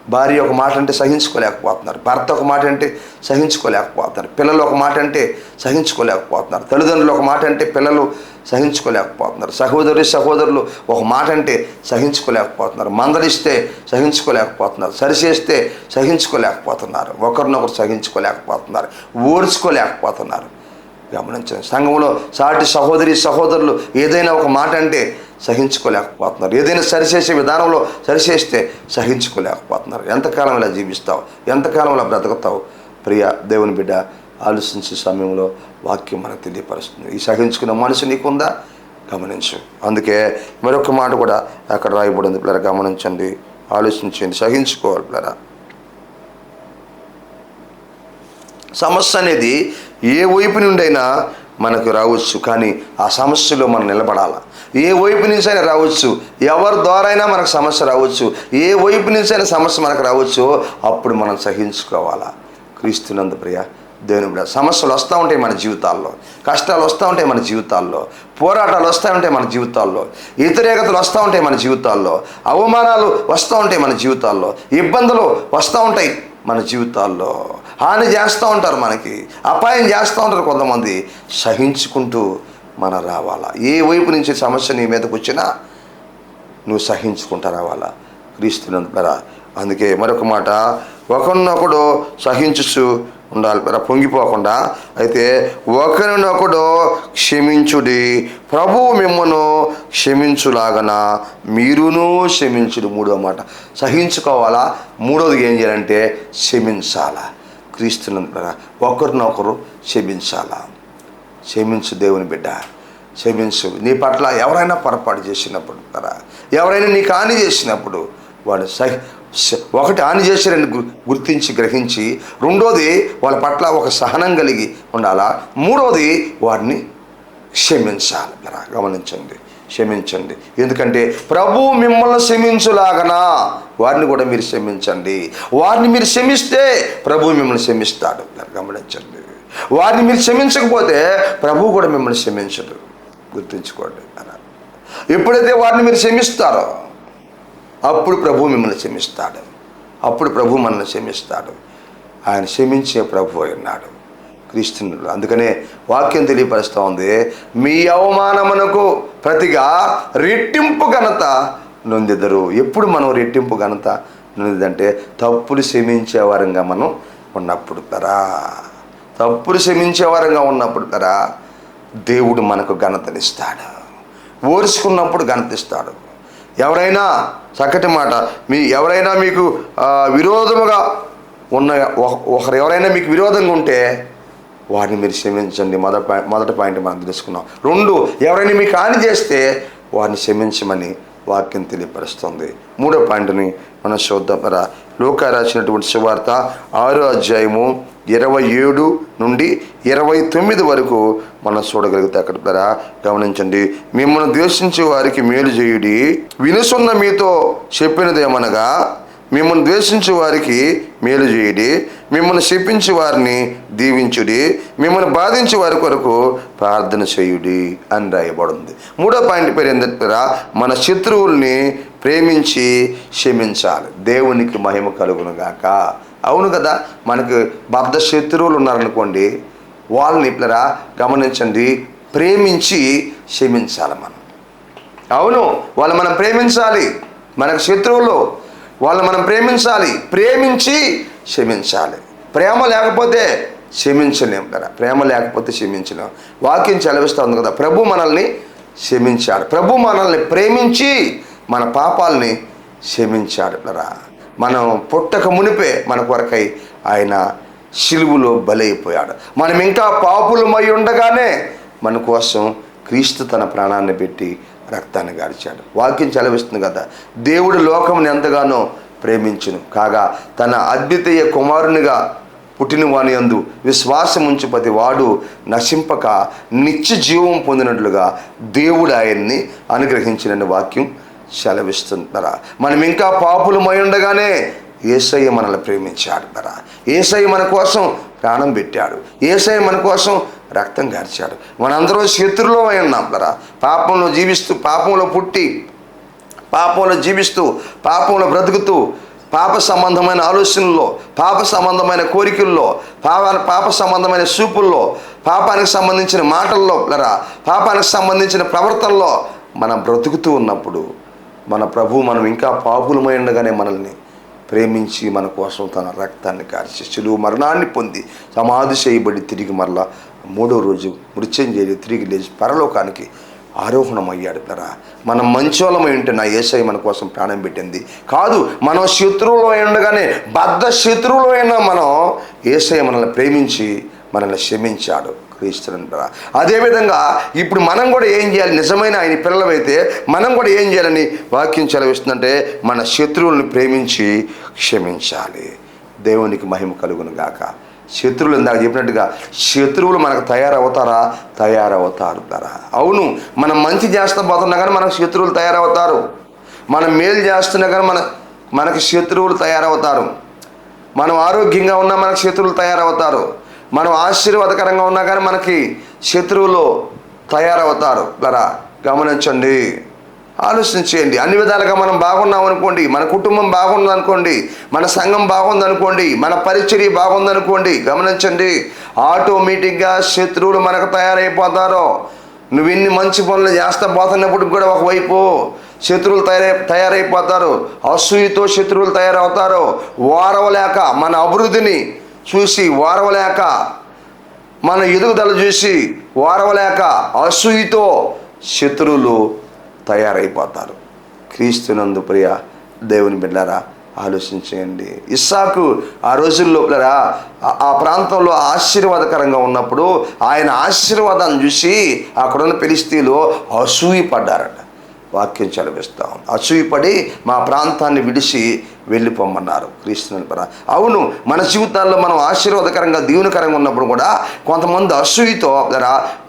Speaker 3: భార్య ఒక మాట అంటే సహించుకోలేకపోతున్నారు, భర్త ఒక మాట అంటే సహించుకోలేకపోతున్నారు, పిల్లలు ఒక మాట అంటే సహించుకోలేకపోతున్నారు, తల్లిదండ్రులు ఒక మాట అంటే పిల్లలు సహించుకోలేకపోతున్నారు, సహోదరులు ఒక మాట అంటే సహించుకోలేకపోతున్నారు, మందలిస్తే సహించుకోలేకపోతున్నారు, సరిచేస్తే సహించుకోలేకపోతున్నారు, ఒకరినొకరు సహించుకోలేకపోతున్నారు, ఓర్చుకోలేకపోతున్నారు. గమనించండి. సంఘంలో సాటి సహోదరులు ఏదైనా ఒక మాట అంటే సహించుకోలేకపోతున్నారు, ఏదైనా సరిచేసే విధానంలో సరిచేస్తే సహించుకోలేకపోతున్నారు. ఎంతకాలం ఇలా జీవిస్తావు? ఎంతకాలం ఇలా బ్రతుకుతావు? ప్రియ దేవుని బిడ్డ, ఆలోచించే సమయంలో వాక్యం మనకు తెలియపరుస్తుంది. ఈ సహించుకున్న మనసు నీకుందా? గమనించు. అందుకే మరొక మాట కూడా అక్కడ రాయబడింది పిల్లరా. గమనించండి, ఆలోచించండి. సహించుకోవాలి పిల్లరా. సమస్య అనేది ఏ వైపు నుండైనా మనకు రావచ్చు, కానీ ఆ సమస్యలో మనం నిలబడాలి. ఏ వైపు నుంచి అయినా రావచ్చు, ఎవరి ద్వారా అయినా మనకు సమస్య రావచ్చు, ఏ వైపు నుంచి అయినా సమస్య మనకు రావచ్చు. అప్పుడు మనం సహించుకోవాలా. క్రీస్తునందు ప్రియ దేవుని బిడ్డ, సమస్యలు వస్తూ ఉంటాయి మన జీవితాల్లో, కష్టాలు వస్తూ ఉంటాయి మన జీవితాల్లో, పోరాటాలు వస్తూ ఉంటాయి మన జీవితాల్లో, వ్యతిరేకతలు వస్తూ ఉంటాయి మన జీవితాల్లో, అవమానాలు వస్తూ ఉంటాయి మన జీవితాల్లో, ఇబ్బందులు వస్తూ ఉంటాయి మన జీవితాల్లో, హాని చేస్తూ ఉంటారు, మనకి అపాయం చేస్తూ ఉంటారు కొంతమంది. సహించుకుంటూ మనం రావాలా. ఏ వైపు నుంచి సమస్య నీ మీదకి వచ్చినా నువ్వు సహించుకుంటూ రావాలా. క్రీస్తునందురా. అందుకే మరొక మాట, ఒకరినొకడు సహించుచు ఉండాలి, పొంగిపోకుండా. అయితే ఒకరినొకడు క్షమించుడి, ప్రభువు మిమ్మను క్షమించులాగన మీరును క్షమించుడు. మూడో మాట సహించుకోవాలా. మూడోది ఏం చేయాలంటే క్షమించాలా. క్రీస్తునందురా. ఒకరినొకరు క్షమించాలా. క్షమించు దేవుని బిడ్డ, క్షమించు. నీ పట్ల ఎవరైనా పొరపాటు చేసినప్పుడు, ఎవరైనా నీకు హాని చేసినప్పుడు, వాడు ఒకటి హాని చేశారని గుర్తించి గ్రహించి, రెండోది వాళ్ళ పట్ల ఒక సహనం కలిగి ఉండాలా, మూడోది వాడిని క్షమించాలి. గమనించండి. క్షమించండి. ఎందుకంటే ప్రభువు మిమ్మల్ని క్షమించులాగనా వారిని కూడా మీరు క్షమించండి. వారిని మీరు క్షమిస్తే ప్రభువు మిమ్మల్ని క్షమిస్తాడు. గమనించండి. వారిని మీరు క్షమించకపోతే ప్రభువు కూడా మిమ్మల్ని క్షమించడు. గుర్తుంచుకోండి. ఎప్పుడైతే వారిని మీరు క్షమిస్తారో అప్పుడు ప్రభువు మిమ్మల్ని క్షమిస్తాడు. అప్పుడు ప్రభువు మనల్ని క్షమిస్తాడు. ఆయన క్షమించే ప్రభువు ఉన్నాడు క్రీస్తునుడు. అందుకనే వాక్యం తెలియపరుస్తూ ఉంది, మీ అవమానమునకు ప్రతిగా రెట్టింపు ఘనత నొందెదరు. ఎప్పుడు మనం రెట్టింపు ఘనత నొందిదంటే తప్పులు క్షమించే వారంగా మనం ఉన్నప్పుడు కదా. తప్పులు క్షమించే వారంగా ఉన్నప్పుడు కదా దేవుడు మనకు ఘనతనిస్తాడు. ఓర్చుకున్నప్పుడు ఘనతిస్తాడు. ఎవరైనా చక్కటి మాట, ఎవరైనా మీకు విరోధముగా ఉన్న ఒకరు ఎవరైనా మీకు విరోధంగా ఉంటే వారిని మీరు క్షమించండి. మొదటి పాయింట్ మనం తెలుసుకున్నాం. 2, ఎవరైనా మీకు హాని చేస్తే వారిని క్షమించమని వాక్యం తెలియపరుస్తుంది. 3వ పాయింట్ని మనం చూద్దాం. లూకా రాసినటువంటి సువార్త 6వ అధ్యాయము 27 నుండి 29 వరకు మనం చూడగలిగితే అక్కడ గమనించండి. మిమ్మల్ని ద్వేషించే వారికి మేలు చేయుడి, వినుసున్న మీతో చెప్పినదేమనగా మిమ్మల్ని ద్వేషించే వారికి మేలు చేయుడి, మిమ్మల్ని శపించే వారిని దీవించుడి, మిమ్మల్ని బాధించే వారి కొరకు ప్రార్థన చేయుడి అని రాయబడింది. 3వ పాయింట్ పేరు ఏంటంటే మన శత్రువుల్ని ప్రేమించి క్షమించాలి. దేవునికి మహిమ కలుగును గాక. అవును కదా, మనకు బద్ధ శత్రువులు ఉన్నారనుకోండి, వాళ్ళని గమనించండి, ప్రేమించి క్షమించాలి మనం. అవును, వాళ్ళు మనం ప్రేమించాలి. మనకు శత్రువులు వాళ్ళు మనం ప్రేమించాలి, ప్రేమించి క్షమించాలి. ప్రేమ లేకపోతే క్షమించలేం కదా. ప్రేమ లేకపోతే క్షమించలేం. వాక్యం చదివిస్తూ ఉంది కదా, ప్రభు మనల్ని క్షమించాడు. ప్రభు మనల్ని ప్రేమించి మన పాపాలని క్షమించాడు. మనం పుట్టక మునిపే మన కొరకై ఆయన శిలువలో బలైపోయాడు. మనం ఇంకా పాపులమై ఉండగానే మన కోసం క్రీస్తు తన ప్రాణాన్ని పెట్టి రక్తాన్ని గార్చాడు. వాక్యం చదివిస్తుంది కదా, దేవుడు లోకముని ఎంతగానో ప్రేమించును కాగా తన అద్వితీయ కుమారునిగా పుట్టిన వాని యందు విశ్వాసం ఉంచి ప్రతి వాడు నశింపక నిత్య జీవం పొందినట్లుగా దేవుడు ఆయన్ని అనుగ్రహించిన వాక్యం సెలవిస్తున్నారా. మనం ఇంకా పాపులమై ఉండగానే యేసయ్య మనల్ని ప్రేమించాడు కదా. యేసయ్య మన కోసం ప్రాణం పెట్టాడు. యేసయ్య మన కోసం రక్తం గార్చాడు. మనందరం శత్రువులో అయి ఉన్నాం కదా. పాపంలో జీవిస్తూ, పాపంలో పుట్టి, పాపంలో జీవిస్తూ, పాపంలో బ్రతుకుతూ, పాప సంబంధమైన ఆలోచనల్లో, పాప సంబంధమైన కోరికల్లో, పాప సంబంధమైన చూపుల్లో, పాపానికి సంబంధించిన మాటల్లో, పాపానికి సంబంధించిన ప్రవర్తనలో మనం బ్రతుకుతూ ఉన్నప్పుడు మన ప్రభు మనం ఇంకా పాపులమై ఉండగానే మనల్ని ప్రేమించి మన కోసం తన రక్తాన్ని కార్చి శిలువ మరణాన్ని పొంది సమాధి చేయబడి తిరిగి మరలా 3వ రోజు మృత్యుంజయుడు తిరిగి లేచి పరలోకానికి ఆరోహణమయ్యాడు. మనం మంచోళమై ఉంటే నా యేసయ్య మన కోసం ప్రాణం పెట్టింది కాదు. మనం శత్రువులో ఉండగానే, బద్ధ శత్రువులో అయినా మనం యేసయ్య మనల్ని ప్రేమించి మనల్ని క్షమించాడు క్రీస్తునంటారా. అదేవిధంగా ఇప్పుడు మనం కూడా ఏం చేయాలి? నిజమైన ఆయన పిల్లలమైతే మనం కూడా ఏం చేయాలని వాక్యం సెలవిస్తుందంటే మన శత్రువులను ప్రేమించి క్షమించాలి. దేవునికి మహిమ కలుగును గాక. శత్రువులు ఇందాక చెప్పినట్టుగా శత్రువులు మనకు తయారవుతారా? తయారవుతారు. అవును, మనం మంచి చేస్తా పోతున్నా కానీ మనకు శత్రువులు తయారవుతారు. మనం మేలు చేస్తున్నా కానీ మనకు శత్రువులు తయారవుతారు. మనం ఆరోగ్యంగా ఉన్నా మనకు శత్రువులు తయారవుతారు. మనం ఆశీర్వాదకరంగా ఉన్నా కానీ మనకి శత్రువులు తయారవుతారు. గమనించండి, ఆలోచించేయండి. అన్ని విధాలుగా మనం బాగున్నాం అనుకోండి, మన కుటుంబం బాగుందనుకోండి, మన సంఘం బాగుందనుకోండి, మన పరిచర్య బాగుందనుకోండి, గమనించండి, ఆటోమేటిక్గా శత్రువులు మనకు తయారైపోతారు. నువ్వు ఇన్ని మంచి పనులు చేస్తా పోతున్నప్పుడు కూడా ఒకవైపు శత్రువులు తయారైపోతారు. అసూయతో శత్రువులు తయారవుతారు. వారవలేక మన అభివృద్ధిని చూసి వారవలేక, మన ఎదుగుదల చూసి వారవలేక అసూయతో శత్రువులు తయారైపోతారు. క్రీస్తునందు ప్రియ దేవుని బిడ్డలారా, ఆలోచించేయండి. ఇస్సాకు ఆ రోజుల్లో ఆ ప్రాంతంలో ఆశీర్వాదకరంగా ఉన్నప్పుడు ఆయన ఆశీర్వాదాన్ని చూసి అక్కడున్న ఫిలిష్తీయులు అసూయపడ్డారట. వాక్యం చదివిస్తాం. అసూయపడి మా ప్రాంతాన్ని విడిచి వెళ్ళిపోమన్నారు క్రీస్తుని పర. అవును, మన జీవితాల్లో మనం ఆశీర్వాదకరంగా దీవెనకరంగా ఉన్నప్పుడు కూడా కొంతమంది అసూయతో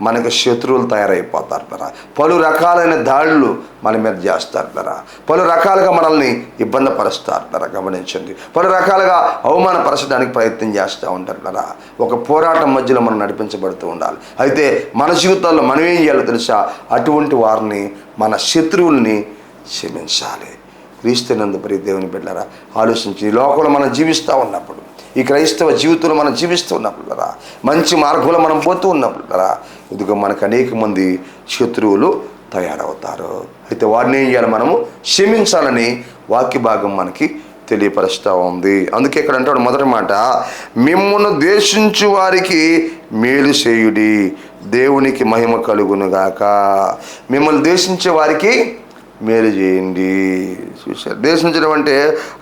Speaker 3: మనకి శత్రువులు తయారైపోతారు పరా. పలు రకాలైన దాడులు మన మీద చేస్తారు పరా. పలు రకాలుగా మనల్ని ఇబ్బంది పరుస్తారు పరా. గమనించండి, పలు రకాలుగా అవమానపరచడానికి ప్రయత్నం చేస్తూ ఉంటారు పరా. ఒక పోరాటం మధ్యలో మనం నడిపించబడుతూ ఉండాలి. అయితే మన జీవితాల్లో మనం ఏం చేయాలో తెలుసా? అటువంటి వారిని, మన శత్రువుల్ని క్షమించాలి. క్రీస్తునందు ప్రియ దేవుని బిడ్డలారా, ఆలోచించి ఈ లోకంలో మనం జీవిస్తూ ఉన్నప్పుడు, ఈ క్రైస్తవ జీవితంలో మనం జీవిస్తూ ఉన్నప్పుడు కదా, మంచి మార్గంలో మనం పోతూ ఉన్నప్పుడు కదా, ఇదిగో మనకు అనేక మంది శత్రువులు తయారవుతారు. అయితే వారిని ఏం చేయాలి? మనము క్షమించాలని వాక్య భాగం మనకి తెలియపరుస్తూ ఉంది. అందుకే ఇక్కడ అంటాడు మొదటి మాట, మిమ్మును ద్వేషించు వారికి మేలు చేయుడి, దేవునికి మహిమ కలుగునుగాక. మిమ్మల్ని ద్వేషించే వారికి మేలు చేయండి. చూసారు, ద్వేషించడం అంటే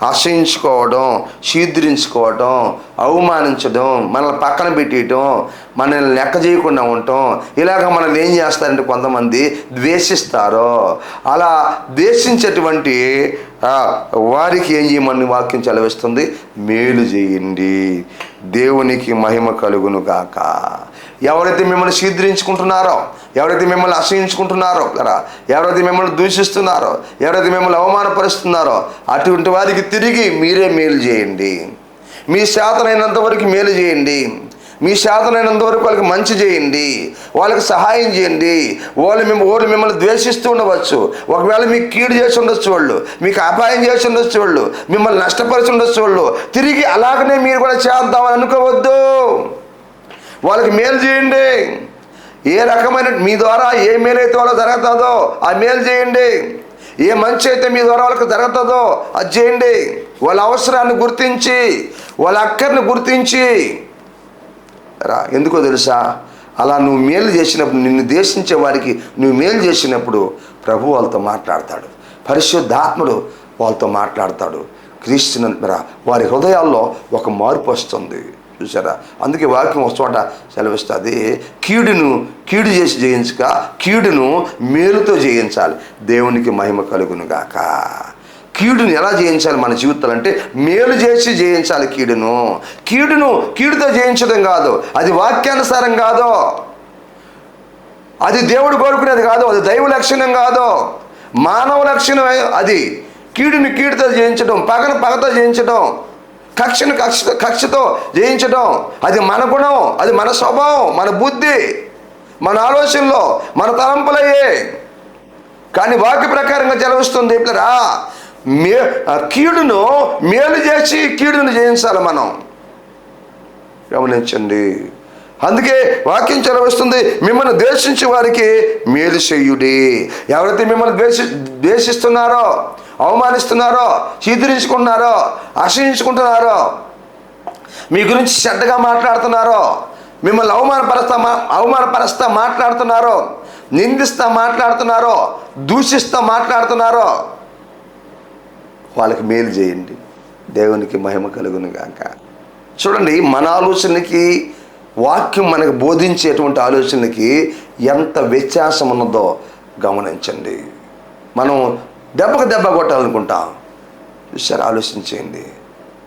Speaker 3: ఆశ్రయించుకోవడం, శీద్రించుకోవడం, అవమానించడం, మనల్ని పక్కన పెట్టేయటం, మనల్ని లెక్క చేయకుండా ఉండటం. ఇలాగ మనల్ని ఏం చేస్తారంటే కొంతమంది ద్వేషిస్తారు. అలా ద్వేషించేటువంటి వారికి ఏం చేయమని వాక్యం చదివిస్తుంది? మేలు చేయండి, దేవునికి మహిమ కలుగును గాక. ఎవరైతే మిమ్మల్ని శీద్రించుకుంటున్నారో, ఎవరైతే మిమ్మల్ని అసహించుకుంటున్నారో కదా, ఎవరైతే మిమ్మల్ని దూషిస్తున్నారో, ఎవరైతే మిమ్మల్ని అవమానపరుస్తున్నారో అటువంటి వారికి తిరిగి మీరే మేలు చేయండి. మీ శాతనైనంత వరకు మేలు చేయండి. మీ శాతనైనంత వరకు వాళ్ళకి మంచి చేయండి, వాళ్ళకి సహాయం చేయండి. వాళ్ళు మిమ్మల్ని ద్వేషిస్తూ ఉండవచ్చు, ఒకవేళ మీకు కీడు చేసి ఉండొచ్చు, వాళ్ళు మీకు అపాయం చేసి ఉండొచ్చు, వాళ్ళు మిమ్మల్ని నష్టపరిచి ఉండొచ్చు. వాళ్ళు తిరిగి అలాగనే మీరు కూడా చేద్దామని అనుకోవద్దు. వాళ్ళకి మేలు చేయండి. ఏ రకమైన మీ ద్వారా ఏ మేలైతే వాళ్ళకి జరుగుతుందో ఆ మేలు చేయండి. ఏ మంచి అయితే మీ ద్వారా వాళ్ళకి జరుగుతుందో అది చేయండి. వాళ్ళ అవసరాన్ని గుర్తించి, వాళ్ళ అక్కర్ని గుర్తించి ఎందుకో తెలుసా? అలా నువ్వు మేలు చేసినప్పుడు, నిన్ను ద్వేషించే వారికి నువ్వు మేలు చేసినప్పుడు ప్రభు వాళ్ళతో మాట్లాడతాడు, పరిశుద్ధాత్ముడు వాళ్ళతో మాట్లాడతాడు. క్రీస్తునందు వారి హృదయాల్లో ఒక మార్పు వస్తుంది. చూసారా? అందుకే వాక్యం ఒక చోట సెలవిస్తుంది, కీడు చేసి జయించక కీడును మేలుతో జయించాలి, దేవునికి మహిమ కలుగును గాక. కీడును ఎలా జయించాలి మన జీవితాలు అంటే మేలు చేసి జయించాలి. కీడుతో జయించడం కాదు, అది వాక్యానుసారం కాదు, అది దేవుడు కోరుకునేది కాదు, అది దైవ లక్షణం కాదు, మానవ లక్షణం అది. కీడుతో జయించడం, పగతో జయించడం, కక్షతో జయించడం అది మన గుణం, అది మన స్వభావం, మన బుద్ధి, మన ఆలోచనలో, మన తలంపులయ్యే. కానీ వాక్య ప్రకారంగా చెలవిస్తుంది ఇట్లా కీడును మేలు చేసి కీడును జయించాలి మనం. గమనించండి. అందుకే వాక్యం చెలవిస్తుంది, మిమ్మల్ని ద్వేషించే వారికి మేలు చేయుడి. ఎవరైతే మిమ్మల్ని ద్వేషిస్తున్నారో, అవమానిస్తున్నారో, చీదరించుకుంటున్నారో, అసహించుకుంటున్నారో, మీ గురించి చెడ్డగా మాట్లాడుతున్నారో, మిమ్మల్ని అవమానపరుస్తా మాట్లాడుతున్నారో, నిందిస్తా మాట్లాడుతున్నారో, దూషిస్తా మాట్లాడుతున్నారో వాళ్ళకి మేలు చేయండి, దేవునికి మహిమ కలుగును గాక. చూడండి, మన ఆలోచనకి వాక్యం మనకు బోధించేటువంటి ఆలోచనకి ఎంత వ్యత్యాసం ఉన్నదో గమనించండి. మనం దెబ్బకు దెబ్బ కొట్టాలనుకుంటాం. చూసారు? ఆలోచించేయండి.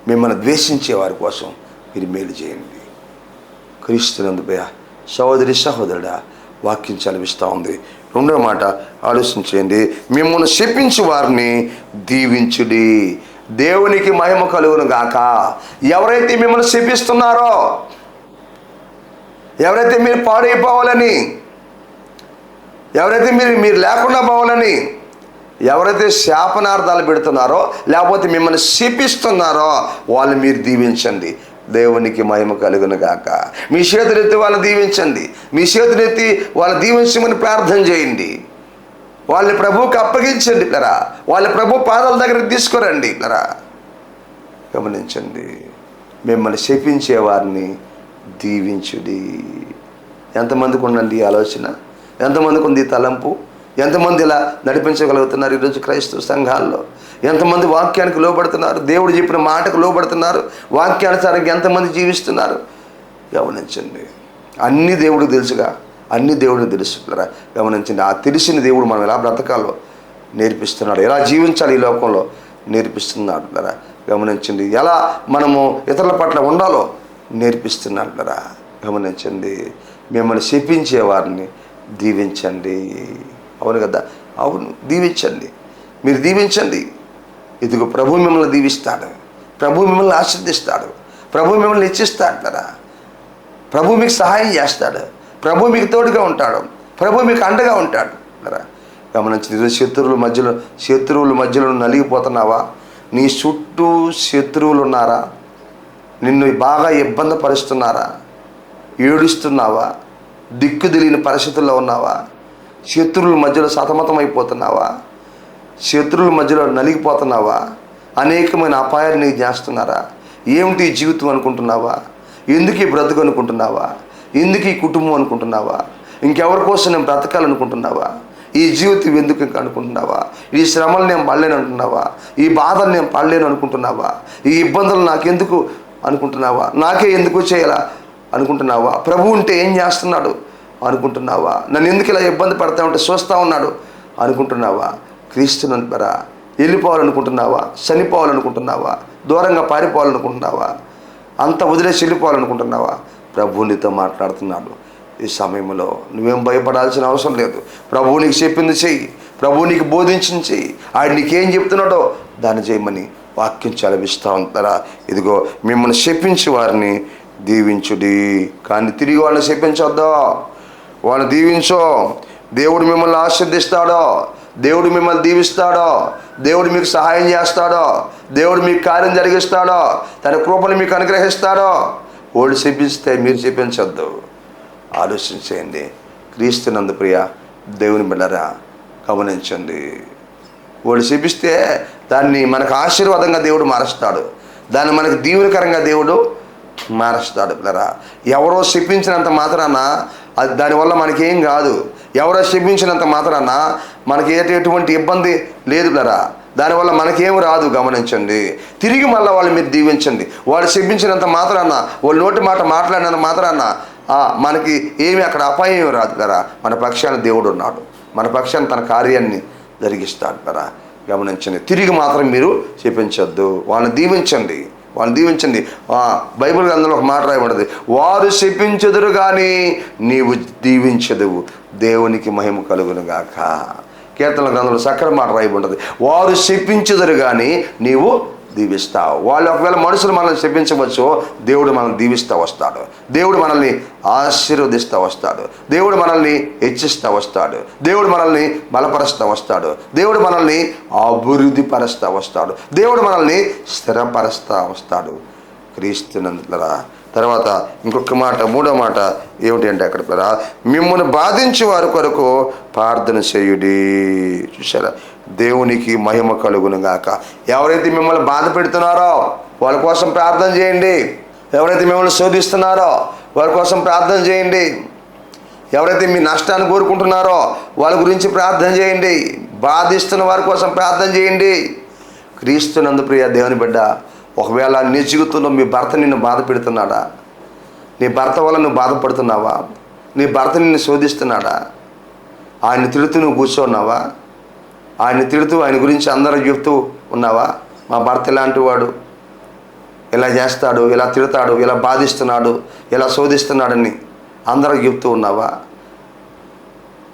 Speaker 3: మిమ్మల్ని ద్వేషించే వారి కోసం మీరు మేలు చేయండి. క్రీస్తునందు సహోదరి సహోదరుడా, వాక్యం చదివిస్తూ ఉంది. రెండో మాట ఆలోచించేయండి, మిమ్మల్ని శపించి వారిని దీవించుడి, దేవునికి మహిమ కలుగును గాక. ఎవరైతే మిమ్మల్ని శపిస్తున్నారో, ఎవరైతే మీరు పాడైపోవాలని, ఎవరైతే మీరు లేకుండా పోవాలని, ఎవరైతే శాపనార్థాలు పెడుతున్నారో, లేకపోతే మిమ్మల్ని శపిస్తున్నారో వాళ్ళని మీరు దీవించండి, దేవునికి మహిమ కలుగును గాక. మీ చేతులెత్తి వాళ్ళని దీవించండి, మీ చేతులెత్తి వాళ్ళని దీవించమని ప్రార్థన చేయండి. వాళ్ళని ప్రభువుకి అప్పగించండి ఇట్లరా, వాళ్ళ ప్రభు పాదాల దగ్గరికి తీసుకురండి ఇట్లరా. గమనించండి, మిమ్మల్ని శపించే వారిని దీవించుడి. ఎంతమందికి ఉండండి ఈ ఆలోచన? ఎంతమందికి ఉంది ఈ తలంపు? ఎంతమంది ఇలా నడిపించగలుగుతున్నారు ఈరోజు క్రైస్తవ సంఘాల్లో? ఎంతమంది వాక్యానికి లోబడుతున్నారు? దేవుడు చెప్పిన మాటకు లోబడుతున్నారు? వాక్యానుసారంగా ఎంతమంది జీవిస్తున్నారు? గమనించండి. అన్ని దేవుడికి తెలుసుగా, అన్ని దేవుడికి తెలుసుకున్నారా? గమనించండి. ఆ తెలిసిన దేవుడు మనం ఎలా బ్రతకాలో నేర్పిస్తున్నాడు, ఎలా జీవించాలి ఈ లోకంలో నేర్పిస్తున్నాడు కదా. గమనించండి. ఎలా మనము ఇతరుల పట్ల ఉండాలో నేర్పిస్తున్నాడు కదా. గమనించండి. మిమ్మల్ని శపించే వారిని దీవించండి. అవును కదా, అవును, దీవించండి. మీరు దీవించండి. ఇదిగో ప్రభు మిమ్మల్ని దీవిస్తాడు, ప్రభు మిమ్మల్ని ఆశీర్దిస్తాడు, ప్రభు మిమ్మల్ని హెచ్చిస్తాడు కదా. ప్రభు మీకు సహాయం చేస్తాడు, ప్రభు మీకు తోడుగా ఉంటాడు, ప్రభు మీకు అండగా ఉంటాడు కదా. గమనించి శత్రువుల మధ్యలో నలిగిపోతున్నావా? నీ చుట్టూ శత్రువులు ఉన్నారా? నిన్ను బాగా ఇబ్బంది పరుస్తున్నారా? ఏడుస్తున్నావా? దిక్కు తెలియని పరిస్థితుల్లో ఉన్నావా? శత్రువుల మధ్యలో సతమతమైపోతున్నావా? శత్రువుల మధ్యలో నలిగిపోతున్నావా? అనేకమైన అపాయాలు నీకు చేస్తున్నారా? ఏమిటి ఈ జీవితం అనుకుంటున్నావా? ఎందుకు ఈ బ్రతుకు అనుకుంటున్నావా? ఎందుకు ఈ కుటుంబం అనుకుంటున్నావా? ఇంకెవరి కోసం నేను బ్రతకాలనుకుంటున్నావా? ఈ జీవితం ఎందుకు ఇంకా అనుకుంటున్నావా? ఈ శ్రమలు నేను పడలేను అంటున్నావా? ఈ బాధలు నేను పడలేను అనుకుంటున్నావా? ఈ ఇబ్బందులు నాకెందుకు అనుకుంటున్నావా? నాకే ఎందుకు చేయాలా అనుకుంటున్నావా? ప్రభు ఉంటే ఏం చేస్తున్నాడు అనుకుంటున్నావా? నన్ను ఎందుకు ఇలా ఇబ్బంది పడతా ఉంటే చూస్తూ ఉన్నాడు అనుకుంటున్నావా? క్రీస్తునంతరా వెళ్ళిపోవాలనుకుంటున్నావా? చనిపోవాలనుకుంటున్నావా? దూరంగా పారిపోవాలనుకుంటున్నావా? అంత వదిలేసి వెళ్ళిపోవాలనుకుంటున్నావా? ప్రభు నీతో మాట్లాడుతున్నాడు. ఈ సమయంలో నువ్వేం భయపడాల్సిన అవసరం లేదు. ప్రభువు నీకు చెప్పింది చెయ్యి, ప్రభువు నీకు బోధించింది చెయ్యి. ఆయన నీకేం చెప్తున్నాడో దాన్ని చేయమని వాక్యం చదివిస్తూ ఉంటారా. ఇదిగో మిమ్మల్ని శపించి వారిని దీవించుడి, కానీ తిరిగి వాళ్ళని శపించొద్దు, వాళ్ళని దీవించో. దేవుడు మిమ్మల్ని ఆశీర్దిస్తాడో, దేవుడు మిమ్మల్ని దీవిస్తాడో, దేవుడు మీకు సహాయం చేస్తాడో, దేవుడు మీకు కార్యం జరిగిస్తాడో, తన కృపను మీకు అనుగ్రహిస్తాడో. ఓడి శపిస్తే మీరు శపించొద్దు. ఆలోచించేయండి. క్రీస్తునందు ప్రియ దేవుని బిడ్డరా, గమనించండి. వాడు శపిస్తే దాన్ని మనకు ఆశీర్వాదంగా దేవుడు మారుస్తాడు, దాన్ని మనకు దీవెనకరంగా దేవుడు మారుస్తాడు పిల్లరా. ఎవరో శపించినంత మాత్రాన అది దానివల్ల మనకేం కాదు. ఎవరో శపించినంత మాత్రాన మనకి ఎటువంటి ఇబ్బంది లేదు పిల్లరా. దానివల్ల మనకేం రాదు. గమనించండి. తిరిగి మళ్ళీ వాళ్ళు మీరు దీవించండి. వాళ్ళు శపించినంత మాత్రాన, వాళ్ళు నోటి మాట మాట్లాడినంత మాత్రాన మనకి ఏమి అక్కడ అపాయం ఏమి రాదు కదా. మన పక్షాన దేవుడు ఉన్నాడు, మన పక్షాన తన కార్యాన్ని జరిగిస్తాడు కదా. గమనించండి. తిరిగి మాత్రం మీరు శపించొద్దు, వాళ్ళని దీవించండి, వాళ్ళని దీవించండి. బైబిల్ గ్రంథంలో ఒక మాట రాయబడింది, వారు శపించెదరు కానీ నీవు దీవించదువు, దేవునికి మహిమ కలుగును గాక. కీర్తనల గ్రంథంలో చక్కటి మాట రాయబడింది, వారు శపించెదరు కానీ నీవు దీవిస్తావు. వాళ్ళు ఒకవేళ మనుషులు మనల్ని శపించవచ్చు, దేవుడు మనల్ని దీవిస్తూ వస్తాడు, దేవుడు మనల్ని ఆశీర్వదిస్తూ వస్తాడు, దేవుడు మనల్ని హెచ్చిస్తూ వస్తాడు, దేవుడు మనల్ని బలపరుస్తూ వస్తాడు, దేవుడు మనల్ని అభివృద్ధిపరుస్తూ వస్తాడు, దేవుడు మనల్ని స్థిరపరుస్తూ వస్తాడు. క్రీస్తునందులరా. తర్వాత ఇంకొక మాట, మూడో మాట ఏమిటి అంటే అక్కడ మిమ్మల్ని బాధించే వారి కొరకు ప్రార్థన చేయుడి. చూసారా, దేవునికి మహిమ కలుగును గాక. ఎవరైతే మిమ్మల్ని బాధ పెడుతున్నారో వాళ్ళ కోసం ప్రార్థన చేయండి. ఎవరైతే మిమ్మల్ని శోధిస్తున్నారో వాళ్ళ కోసం ప్రార్థన చేయండి. ఎవరైతే మీ నష్టాన్ని కోరుకుంటున్నారో వాళ్ళ గురించి ప్రార్థన చేయండి. బాధిస్తున్న వారి కోసం ప్రార్థన చేయండి. క్రీస్తునందు ప్రియ దేవుని బిడ్డ, ఒకవేళ నీ జీవితంలో మీ భర్త నిన్ను బాధ పెడుతున్నాడా? నీ భర్త వల్ల నువ్వు బాధపడుతున్నావా? నీ భర్త నిన్ను శోధిస్తున్నాడా? ఆయన తిడుతూ నువ్వు కూర్చోన్నావా? ఆయన తిడుతూ ఆయన గురించి అందరూ చెప్తూ ఉన్నావా? మా భర్త ఇలాంటి వాడు, ఇలా చేస్తాడు, ఇలా తిడతాడు, ఇలా బాధిస్తున్నాడు, ఇలా శోధిస్తున్నాడని అందరూ చెప్తూ ఉన్నావా?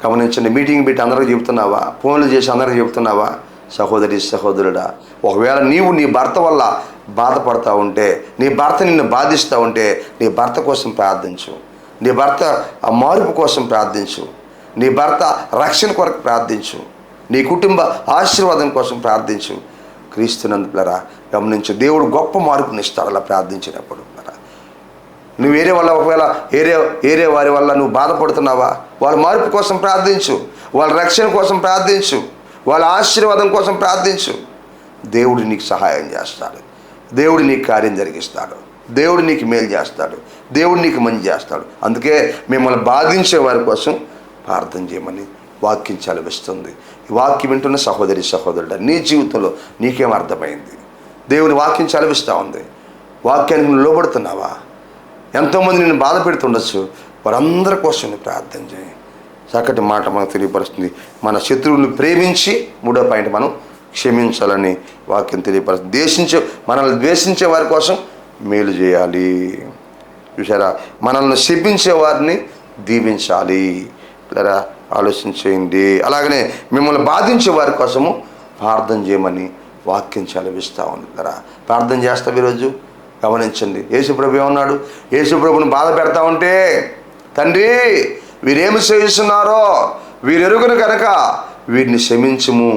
Speaker 3: గమనించండి. మీటింగ్ పెట్టి అందరూ చెప్తున్నావా? ఫోన్లు చేసి అందరూ చెప్తున్నావా? సహోదరి సహోదరుడా, ఒకవేళ నీవు నీ భర్త వల్ల బాధపడతా ఉంటే, నీ భర్త నిన్ను బాధిస్తూ ఉంటే, నీ భర్త కోసం ప్రార్థించు, నీ భర్త మార్పు కోసం ప్రార్థించు, నీ భర్త రక్షణ కొరకు ప్రార్థించు, నీ కుటుంబ ఆశీర్వాదం కోసం ప్రార్థించు. క్రీస్తునందులరా గమనించు, దేవుడు గొప్ప మార్పుని ఇస్తాడు అలా ప్రార్థించినప్పుడు. నువ్వు ఒకవేళ వేరే వారి వల్ల నువ్వు బాధపడుతున్నావా? వాళ్ళ మార్పు కోసం ప్రార్థించు, వాళ్ళ రక్షణ కోసం ప్రార్థించు, వాళ్ళ ఆశీర్వాదం కోసం ప్రార్థించు. దేవుడు నీకు సహాయం చేస్తాడు, దేవుడు నీకు కార్యం జరిగిస్తాడు, దేవుడు నీకు మేలు చేస్తాడు, దేవుడు నీకు మంచి చేస్తాడు. అందుకే మిమ్మల్ని బాధించే వారి కోసం ప్రార్థన చేయమని వాక్యం చదివిస్తుంది. ఈ వాక్యం వింటున్న సహోదరి సహోదరుడు, నీ జీవితంలో నీకేం అర్థమైంది? దేవుని వాక్యం చదివిస్తూ ఉంది, వాక్యానికి నువ్వు లోబడుతున్నావా? ఎంతోమంది నిన్ను బాధ పెడుతుండొచ్చు, వారందరి కోసం నువ్వు ప్రార్థన చేయి. చక్కటి మాట మనకు తెలియపరుస్తుంది. మన శత్రువులను ప్రేమించి, మూడో పాయింట్ మనం క్షమించాలని వాక్యం తెలియపరుస్తుంది. మనల్ని ద్వేషించే వారి కోసం మేలు చేయాలి. చూసారా, మనల్ని శపించే వారిని దీవించాలి. ఇలా ఆలోచించేయండి. అలాగనే మిమ్మల్ని బాధించే వారి కోసము ప్రార్థన చేయమని వాక్యం చదివిస్తూ ఉంది కదా. ప్రార్థన చేస్తాం ఈరోజు. గమనించండి, యేసుప్రభు ఏమన్నాడు? యేసుప్రభుని బాధ పెడతా ఉంటే, తండ్రి వీరేమి చేస్తున్నారో వీరెరుగును కనుక వీరిని క్షమించుము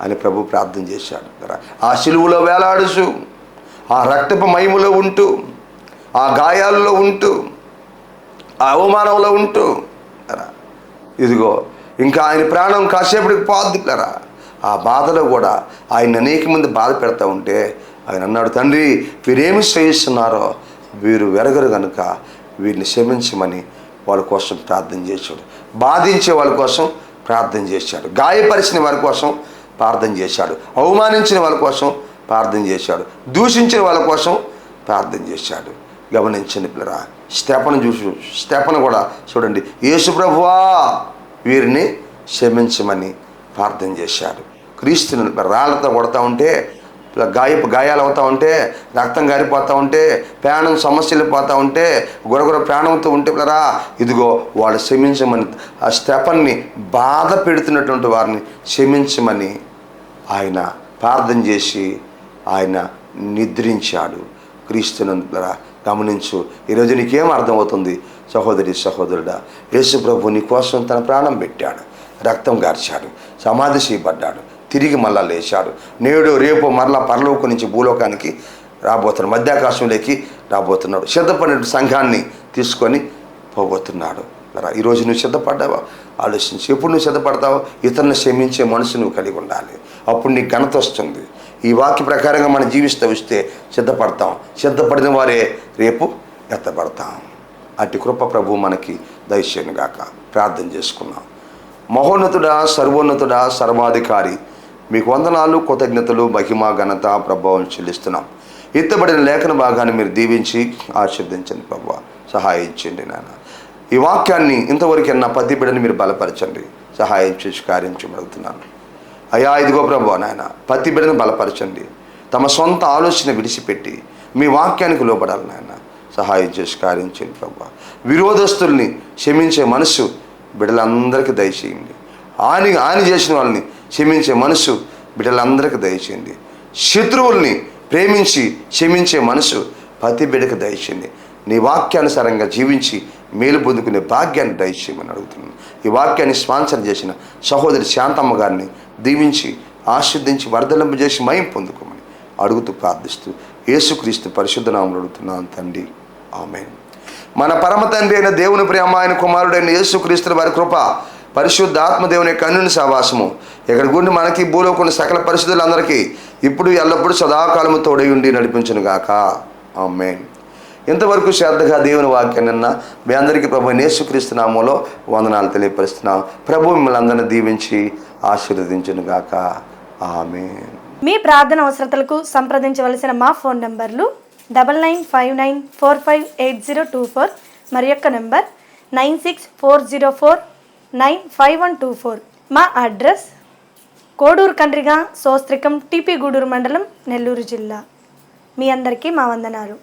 Speaker 3: అని ప్రభు ప్రార్థన చేశాడు కదా. ఆ శిలువలో వేలాడుచు, ఆ రక్తపు మహిమలో ఉంటూ, ఆ గాయాల్లో ఉంటూ, ఆ అవమానంలో ఉంటూ కదా, ఇదిగో ఇంకా ఆయన ప్రాణం కాసేపటికి పోద్దులరా. ఆ బాధలో కూడా ఆయన అనేక మంది బాధ పెడతా ఉంటే ఆయన అన్నాడు, తండ్రి వీరేమి చేయిస్తున్నారో వీరు వెరగరు కనుక వీరిని క్షమించమని వాళ్ళ కోసం ప్రార్థన చేశాడు. బాధించే వాళ్ళ కోసం ప్రార్థన చేశాడు. గాయపరిచిన వారి కోసం ప్రార్థన చేశాడు. అవమానించిన వాళ్ళ కోసం ప్రార్థన చేశాడు. దూషించిన వాళ్ళ కోసం ప్రార్థన చేశాడు. గమనించండి పిల్లరా, స్టెఫను కూడా చూడండి, యేసు ప్రభువా వీరిని క్షమించమని ప్రార్థన చేశాడు. క్రీస్తుని రాళ్ళతో కొడతా ఉంటే, గాయాలు అవుతూ ఉంటే, రక్తం గారిపోతూ ఉంటే, ప్రాణం సమస్యలు పోతూ ఉంటే, గురగుర ప్రాణంతో ఉంటే పిల్లరా, ఇదిగో వాళ్ళు క్షమించమని, ఆ స్టెఫన్ని బాధ పెడుతున్నటువంటి వారిని క్షమించమని ఆయన ప్రార్థన చేసి ఆయన నిద్రించాడు. క్రీస్తునందు పిల్లరా గమనించు. ఈరోజు నీకేం అర్థమవుతుంది సహోదరి సహోదరుడా? యేసు ప్రభు నీ కోసం తన ప్రాణం పెట్టాడు, రక్తం గార్చాడు, సమాధి చేయబడ్డాడు, తిరిగి మళ్ళా లేచాడు. నేడు రేపు మరలా పరలోకం నుంచి భూలోకానికి రాబోతున్నాడు, మధ్యాకాశంలోకి రాబోతున్నాడు. సిద్ధపడిన సంఘాన్ని తీసుకొని పోబోతున్నాడు. ఈరోజు నువ్వు సిద్ధపడ్డావా? ఆలోచించి. ఎప్పుడు నువ్వు సిద్ధపడతావు? ఇతరులను క్షమించే మనసు నువ్వు కలిగి ఉండాలి. అప్పుడు నీకు ఘనత వస్తుంది. ఈ వాక్య ప్రకారంగా మనం జీవిస్తూ వస్తే సిద్ధపడతాం. సిద్ధపడిన వారే రేపు ఎత్తపడతాం. అట్టి కృప ప్రభు మనకి దయచేయను గాక. ప్రార్థన చేసుకున్నాం. మహోన్నతుడా, సర్వోన్నతుడా, సర్వాధికారి, మీకు వందనాలు, కృతజ్ఞతలు, మహిమ, ఘనత, ప్రభావం చెల్లిస్తున్నాం. ఎత్తబడిన లేఖన భాగాన్ని మీరు దీవించి ఆశీర్వదించండి ప్రభువా. సహాయం చేయండి నాన్న. ఈ వాక్యాన్ని ఇంతవరకు నా ప్రతి బిడ్డని మీరు బలపరచండి, సహాయం చేసి కార్యం చేయమడుగుతున్నాను అయ్యా. ఇదిగో ప్రభువా నాయన, ప్రతి బిడ్డను బలపరచండి. తమ సొంత ఆలోచన విడిచిపెట్టి మీ వాక్యానికి లోబడాలి నాయన. సహాయం చేసి కార్యం చేయండి ప్రభువా. విరోధస్తుల్ని క్షమించే మనసు బిడ్డలందరికీ దయచేయండి. హాని చేసిన వాళ్ళని క్షమించే మనసు బిడ్డలందరికీ దయచేయండి. శత్రువుల్ని ప్రేమించి క్షమించే మనసు ప్రతి బిడ్డకు దయచేయండి. నీ వాక్యానుసారంగా జీవించి మేలు పొందుకునే భాగ్యాన్ని దయచేయమని అడుగుతున్నాను. ఈ వాక్యాన్ని స్పాన్సర్ చేసిన సహోదరి శాంతమ్మ గారిని దీవించి ఆశీర్వదించి వర్ధలింప చేసి మహిమ పొందుకోమని అడుగుతూ ప్రార్థిస్తూ యేసుక్రీస్తు పరిశుద్ధ నామములో అడుగుతున్నాను తండ్రి, ఆమేన్. మన పరమ తండ్రి అయిన దేవుని ప్రేమ, ఆయన కుమారుడైన యేసుక్రీస్తు వారి కృప, పరిశుద్ధ ఆత్మదేవుని కన్నుని సహవాసము ఇక్కడ గుండి మనకి భూలోకున్న సకల పరిశుద్ధులందరికీ ఇప్పుడు ఎల్లప్పుడూ సదాకాలము తోడై ఉండి నడిపించును గాక, ఆమేన్. ఇంతవరకు శ్రద్ధగా దేవుని వాక్యాన్ని మీ అందరికీ ప్రభు యేసుక్రీస్తు నామములో వందనాలు తెలియపరుస్తున్నాం. ప్రభు మిమ్మల్ని అందరినీ దీవించి ఆశీర్వదించును గాక, ఆమేన్.
Speaker 2: మీ ప్రార్థన అవసరతలకు సంప్రదించవలసిన మా ఫోన్ నంబర్లు 9959458024 మరి యొక్క నంబర్ 9640495124. మా అడ్రస్ కోడూరు కండ్రిగా, సోస్త్రికం, టీపీ గూడూరు మండలం, నెల్లూరు జిల్లా. మీ అందరికీ మా వందనాలు.